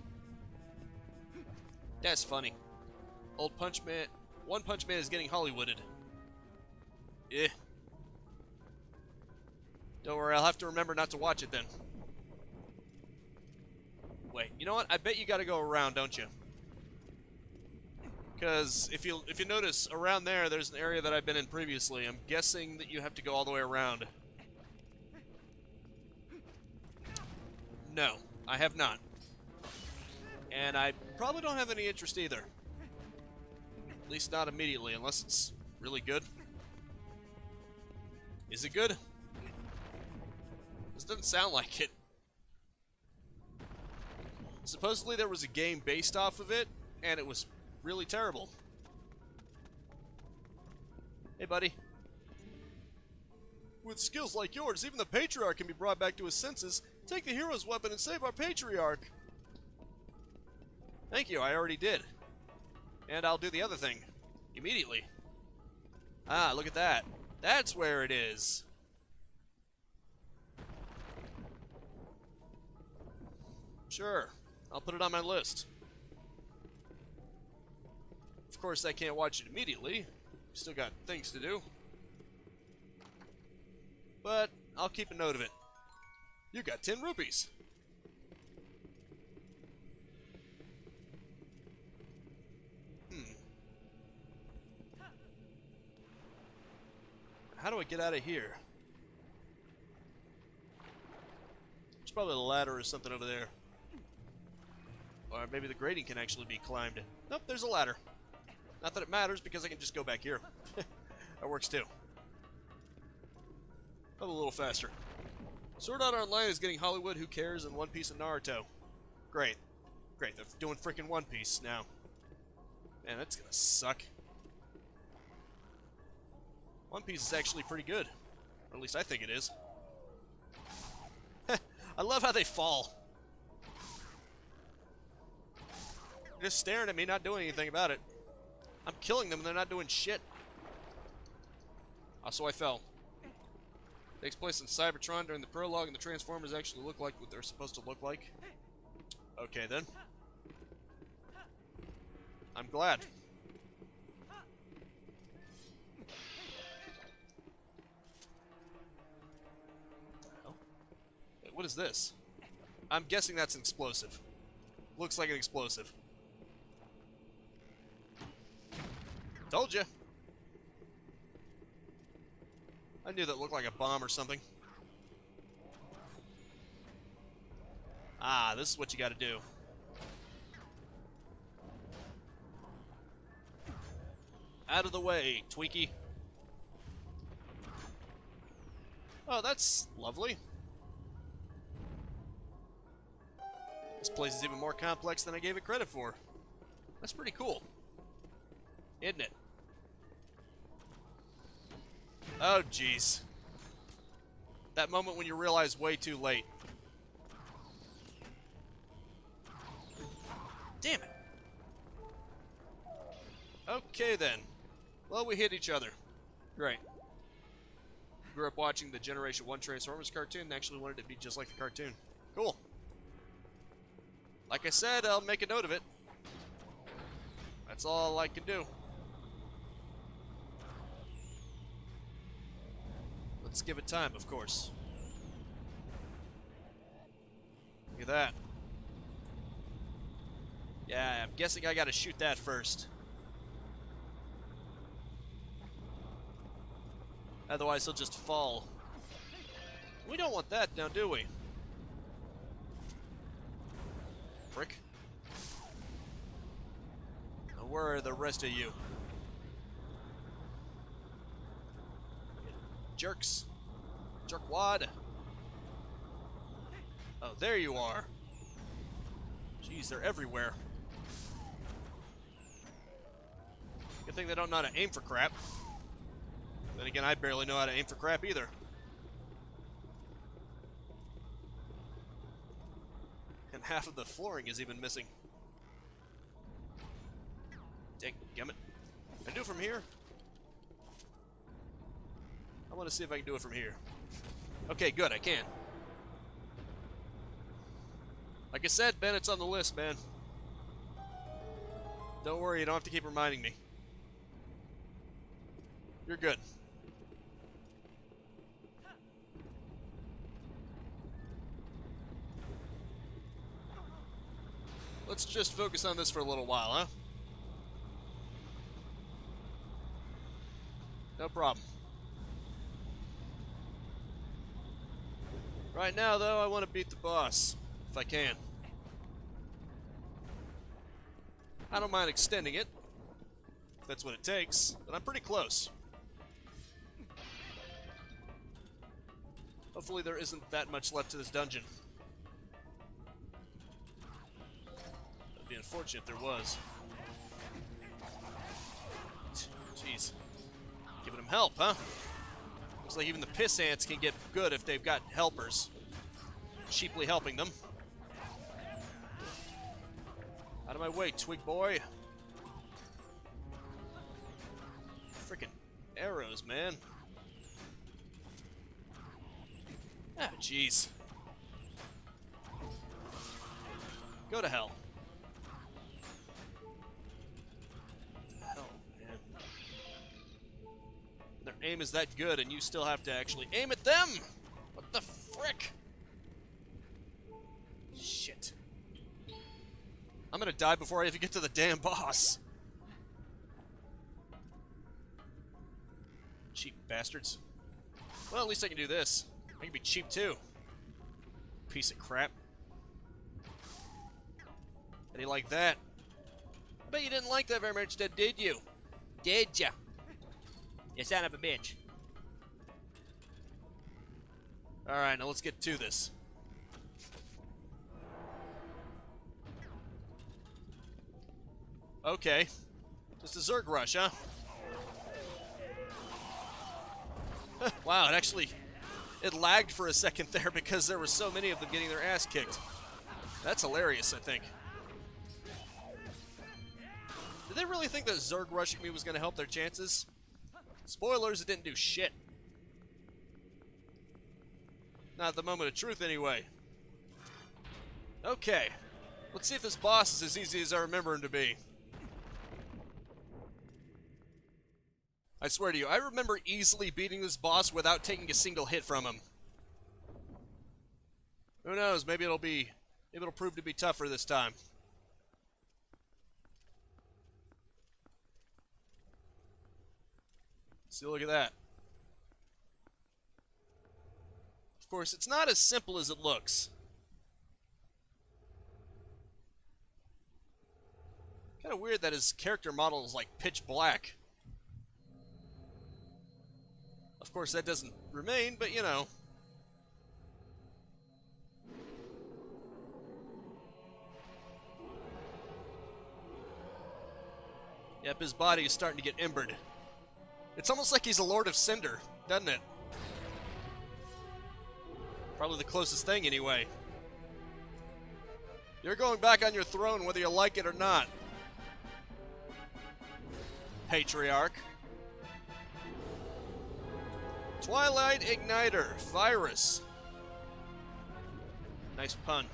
That's funny. Old Punch Man... One Punch Man is getting Hollywooded. Eh. Don't worry, I'll have to remember not to watch it then. Wait, you know what? I bet you gotta go around, don't you? Because if you notice, around there's an area that I've been in previously. I'm guessing that you have to go all the way around. No, I have not. And I probably don't have any interest either. At least not immediately, unless it's really good. Is it good? This doesn't sound like it. Supposedly there was a game based off of it, and it was really terrible. Hey, buddy. With skills like yours, even the Patriarch can be brought back to his senses. Take the hero's weapon and save our Patriarch. Thank you, I already did. And I'll do the other thing. Immediately. Ah, look at that. That's where it is. Sure, I'll put it on my list. Of course, I can't watch it immediately. Still got things to do. But I'll keep a note of it. You got 10 rupees. How do I get out of here? There's probably a ladder or something over there. Or maybe the grating can actually be climbed. Nope, there's a ladder. Not that it matters, because I can just go back here. That works too. I'm a little faster. Sword Art Online is getting Hollywood, Who Cares, and One Piece and Naruto. Great. Great, they're doing freaking One Piece now. Man, that's gonna suck. One Piece is actually pretty good. Or at least I think it is. I love how they fall. They're just staring at me, not doing anything about it. I'm killing them and they're not doing shit. Also, I fell. Takes place in Cybertron during the prologue, and the Transformers actually look like what they're supposed to look like. Okay, then. I'm glad. Wait, what is this? I'm guessing that's an explosive. Looks like an explosive. Told you. I knew that looked like a bomb or something. Ah, this is what you gotta do. Out of the way, Twinkie. Oh, that's lovely. This place is even more complex than I gave it credit for. That's pretty cool. Isn't it? Oh, jeez. That moment when you realize way too late. Damn it. Okay, then. Well, we hit each other. Great. Grew up watching the Generation 1 Transformers cartoon and actually wanted it to be just like the cartoon. Cool. Like I said, I'll make a note of it. That's all I can do. Let's give it time, of course. Look at that. Yeah, I'm guessing I gotta shoot that first. Otherwise, he'll just fall. We don't want that now, do we? Frick. Now, where are the rest of you? Jerks. Jerkwad. Oh, there you are. Jeez, they're everywhere. Good thing they don't know how to aim for crap. Then again, I barely know how to aim for crap either. And half of the flooring is even missing. Dadgummit. Can I do it from here? I want to see if I can do it from here. Okay, good, I can. Like I said, Ben, it's on the list, man. Don't worry, you don't have to keep reminding me. You're good. Let's just focus on this for a little while, huh? No problem. Right now, though, I want to beat the boss, if I can. I don't mind extending it, if that's what it takes, but I'm pretty close. Hopefully there isn't that much left to this dungeon. That'd be unfortunate if there was. Jeez. Giving them help, huh? Looks like even the piss ants can get good if they've got helpers. Cheaply helping them. Out of my way, twig boy. Frickin' arrows, man. Ah, jeez. Go to hell. Hell, man. Their aim is that good, and you still have to actually aim at them! What the frick? Shit. I'm gonna die before I even get to the damn boss. Cheap bastards. Well, at least I can do this. I can be cheap too. Piece of crap. How do you like that? I bet you didn't like that very much, did you? Did ya? You son of a bitch. Alright, now let's get to this. Okay. Just a Zerg rush, huh? Wow, it lagged for a second there because there were so many of them getting their ass kicked. That's hilarious, I think. Did they really think that Zerg rushing me was going to help their chances? Spoilers, it didn't do shit. Not at the moment of truth, anyway. Okay. Let's see if this boss is as easy as I remember him to be. I swear to you, I remember easily beating this boss without taking a single hit from him. Who knows, maybe it'll prove to be tougher this time. See, look at that. Of course, it's not as simple as it looks. Kind of weird that his character model is like pitch black. Of course, that doesn't remain, but you know. Yep, his body is starting to get embered. It's almost like he's a Lord of Cinder, doesn't it? Probably the closest thing, anyway. You're going back on your throne whether you like it or not. Patriarch. Twilight Igniter. Virus. Nice pun.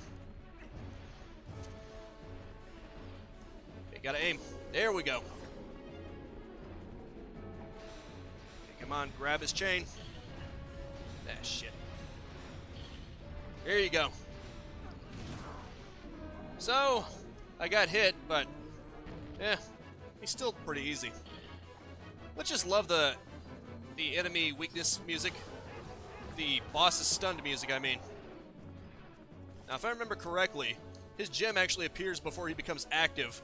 Okay, gotta aim. There we go. Okay, come on, grab his chain. Ah, shit. There you go. So, I got hit, but, yeah, he's still pretty easy. Let's just love the enemy weakness music. The boss's stunned music, I mean. Now, if I remember correctly, his gem actually appears before he becomes active.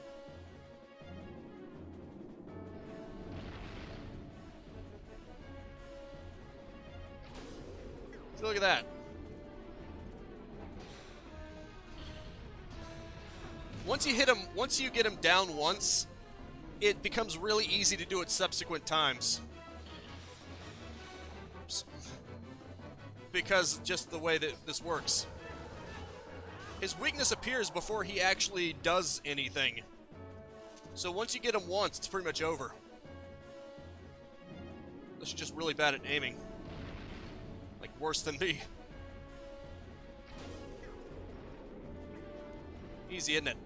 So look at that. Once you hit him, once you get him down once, it becomes really easy to do it subsequent times. Oops. Because just the way that this works. His weakness appears before he actually does anything. So once you get him once, it's pretty much over. This is just really bad at aiming. Like, worse than me. Easy, isn't it?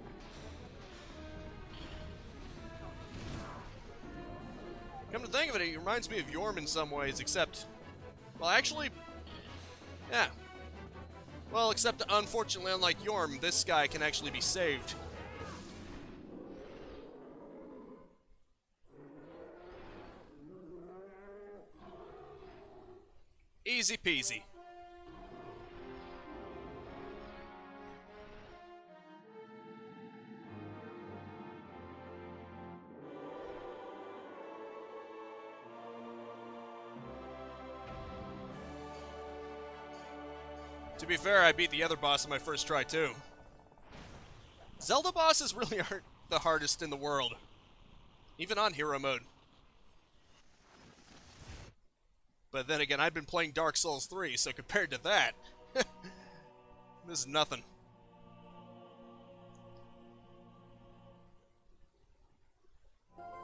Come to think of it, it reminds me of Yorm in some ways, except... Well, actually... Yeah. Well, except unfortunately, unlike Yorm, this guy can actually be saved. Easy peasy. To be fair, I beat the other boss on my first try too. Zelda bosses really aren't the hardest in the world. Even on hero mode. But then again, I've been playing Dark Souls 3, so compared to that, this is nothing.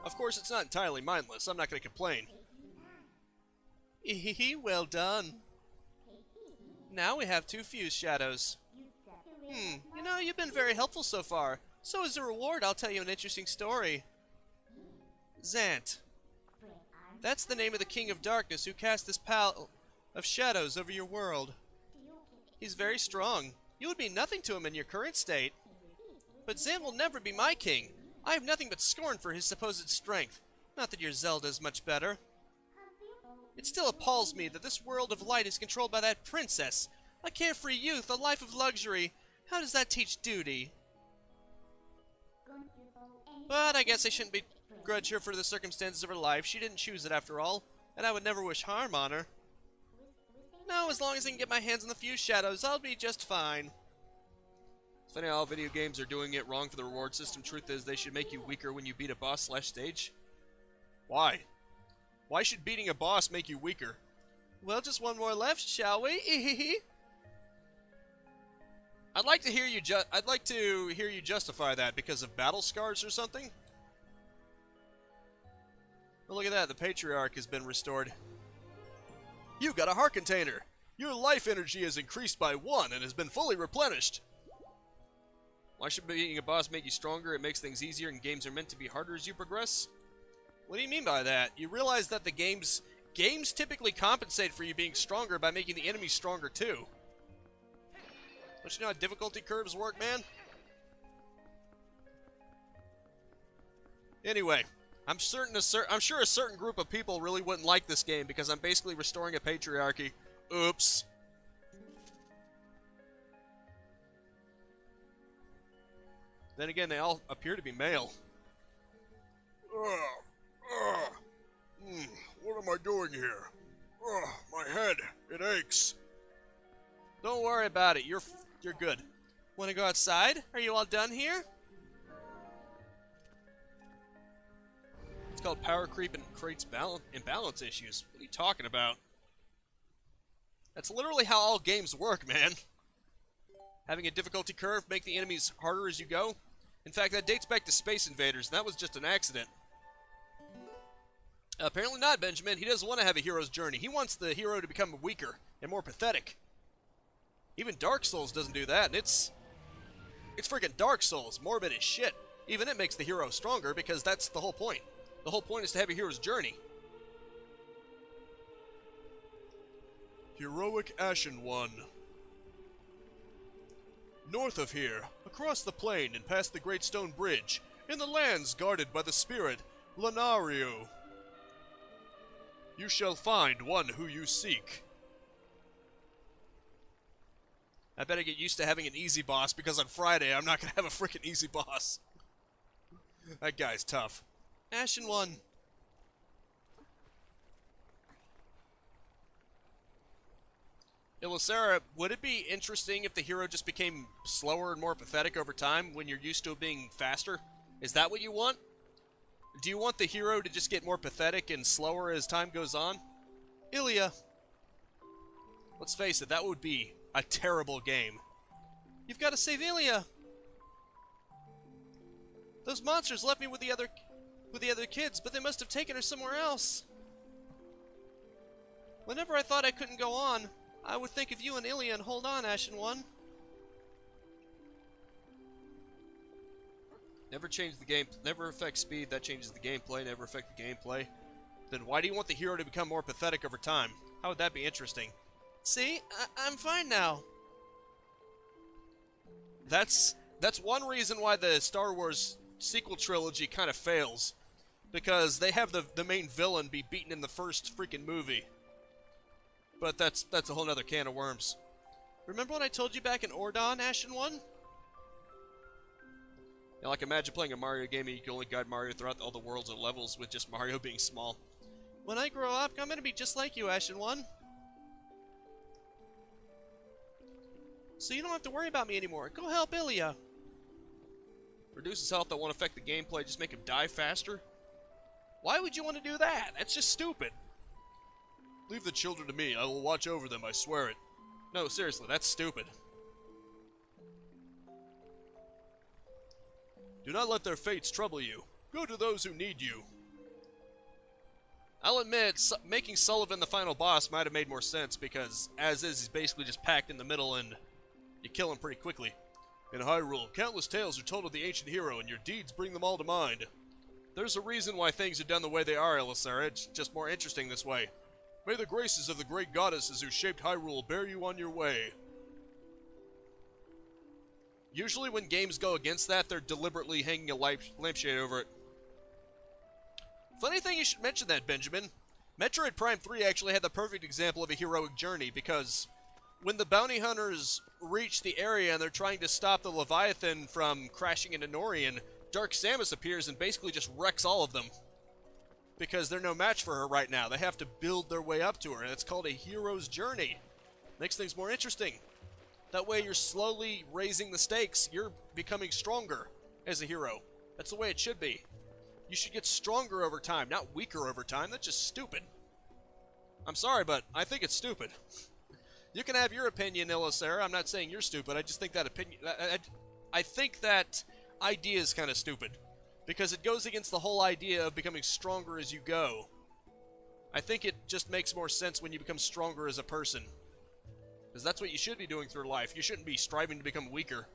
Of course, it's not entirely mindless. I'm not going to complain. Well done. Now we have 2 fuse shadows. You know, you've been very helpful so far. So as a reward, I'll tell you an interesting story. Zant. That's the name of the King of Darkness who cast this pall of shadows over your world. He's very strong. You would be nothing to him in your current state. But Zant will never be my king. I have nothing but scorn for his supposed strength. Not that your Zelda is much better. It still appalls me that this world of light is controlled by that princess. A carefree youth, a life of luxury. How does that teach duty? But I guess I shouldn't begrudge her for the circumstances of her life. She didn't choose it after all, and I would never wish harm on her. No, as long as I can get my hands on the few shadows, I'll be just fine. It's funny how all video games are doing it wrong for the reward system. Truth is, they should make you weaker when you beat a boss/stage. Why? Why should beating a boss make you weaker? Well, just one more left, shall we? I'd like to hear you justify that because of battle scars or something. Well, look at that. The Patriarch has been restored. You got a heart container. Your life energy has increased by 1 and has been fully replenished. Why should beating a boss make you stronger? It makes things easier, and games are meant to be harder as you progress. What do you mean by that? You realize that the games typically compensate for you being stronger by making the enemies stronger too. Don't you know how difficulty curves work, man? Anyway, I'm sure a certain group of people really wouldn't like this game because I'm basically restoring a patriarchy. Oops. Then again, they all appear to be male. What am I doing here? My head, it aches. Don't worry about it. You're good. Want to go outside? Are you all done here? It's called power creep and creates imbalance issues. What are you talking about? That's literally how all games work, man. Having a difficulty curve make the enemies harder as you go. In fact, that dates back to Space Invaders, and that was just an accident. Apparently not, Benjamin. He doesn't want to have a hero's journey. He wants the hero to become weaker and more pathetic. Even Dark Souls doesn't do that, and it's freaking Dark Souls. Morbid as shit. Even it makes the hero stronger because that's the whole point. The whole point is to have a hero's journey. Heroic Ashen One. North of here, across the plain and past the Great Stone Bridge, in the lands guarded by the spirit Lunario, you shall find one who you seek. I better get used to having an easy boss because on Friday I'm not going to have a freaking easy boss. That guy's tough. Ashen One. Ilisara, would it be interesting if the hero just became slower and more pathetic over time when you're used to it being faster? Is that what you want? Do you want the hero to just get more pathetic and slower as time goes on? Ilya. Let's face it, that would be a terrible game. You've got to save Ilya. Those monsters left me with the other kids, but they must have taken her somewhere else. Whenever I thought I couldn't go on, I would think of you and Ilya and hold on, Ashen One. Never change the game. Never affect speed. That changes the gameplay. Never affect the gameplay. Then why do you want the hero to become more pathetic over time? How would that be interesting? See, I'm fine now. That's one reason why the Star Wars sequel trilogy kind of fails, because they have the main villain be beaten in the first freaking movie. But that's a whole nother can of worms. Remember what I told you back in Ordon, Ashen One? Yeah, like imagine playing a Mario game and you can only guide Mario throughout all the worlds and levels with just Mario being small. When I grow up, I'm gonna be just like you, Ashen One. So you don't have to worry about me anymore. Go help Ilya. Reduce his health that won't affect the gameplay, just make him die faster? Why would you want to do that? That's just stupid. Leave the children to me. I will watch over them, I swear it. No, seriously, that's stupid. Do not let their fates trouble you. Go to those who need you. I'll admit, making Sullivan the final boss might have made more sense, because as is, he's basically just packed in the middle and you kill him pretty quickly. In Hyrule, countless tales are told of the ancient hero, and your deeds bring them all to mind. There's a reason why things are done the way they are, Elisara. It's just more interesting this way. May the graces of the great goddesses who shaped Hyrule bear you on your way. Usually when games go against that, they're deliberately hanging a lampshade over it. Funny thing you should mention that, Benjamin. Metroid Prime 3 actually had the perfect example of a heroic journey, because when the bounty hunters reach the area and they're trying to stop the Leviathan from crashing into Norian, Dark Samus appears and basically just wrecks all of them. Because they're no match for her right now. They have to build their way up to her, and it's called a hero's journey. Makes things more interesting. That way you're slowly raising the stakes. You're becoming stronger as a hero. That's the way it should be. You should get stronger over time, not weaker over time. That's just stupid. I'm sorry, but I think it's stupid. You can have your opinion, Elisara. I'm not saying you're stupid. I just think that opinion... I think that idea is kind of stupid. Because it goes against the whole idea of becoming stronger as you go. I think it just makes more sense when you become stronger as a person. Because that's what you should be doing through life. You shouldn't be striving to become weaker.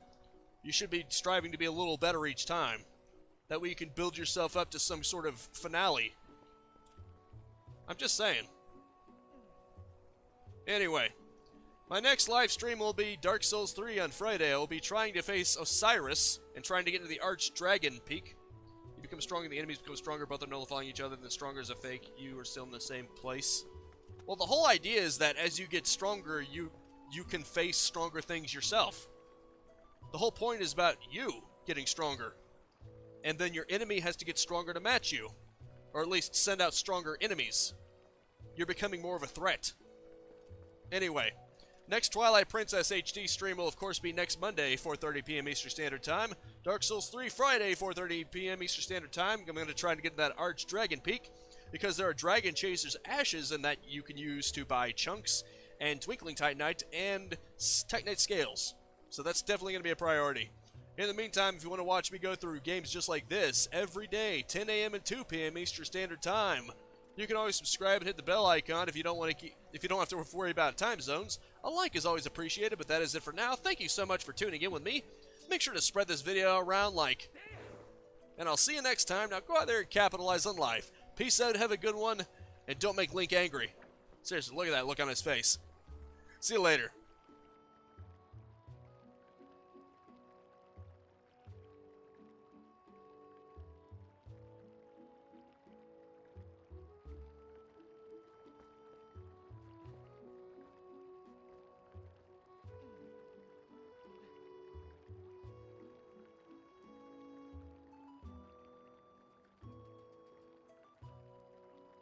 You should be striving to be a little better each time. That way you can build yourself up to some sort of finale. I'm just saying. Anyway, my next live stream will be Dark Souls 3 on Friday. I will be trying to face Osiris and trying to get into the Archdragon Peak. You become stronger, the enemies become stronger, both are nullifying each other, and the stronger is a fake. You are still in the same place. Well, the whole idea is that as you get stronger, you can face stronger things yourself. The whole point is about you getting stronger. And then your enemy has to get stronger to match you. Or at least send out stronger enemies. You're becoming more of a threat. Anyway, next Twilight Princess HD stream will of course be next Monday, 4:30 p.m. Eastern Standard Time. Dark Souls 3 Friday, 4:30 p.m. Eastern Standard Time. I'm going to try to get to that Archdragon Peak, because there are Dragon Chaser's ashes, and that you can use to buy chunks, and Twinkling Titanite, and Titanite Scales. So that's definitely going to be a priority. In the meantime, if you want to watch me go through games just like this every day, 10 a.m. and 2 p.m. Eastern Standard Time, you can always subscribe and hit the bell icon if you don't have to worry about time zones. A like is always appreciated, but that is it for now. Thank you so much for tuning in with me. Make sure to spread this video around, and I'll see you next time. Now go out there and capitalize on life. Peace out, have a good one, and don't make Link angry. Seriously, look at that look on his face. See you later.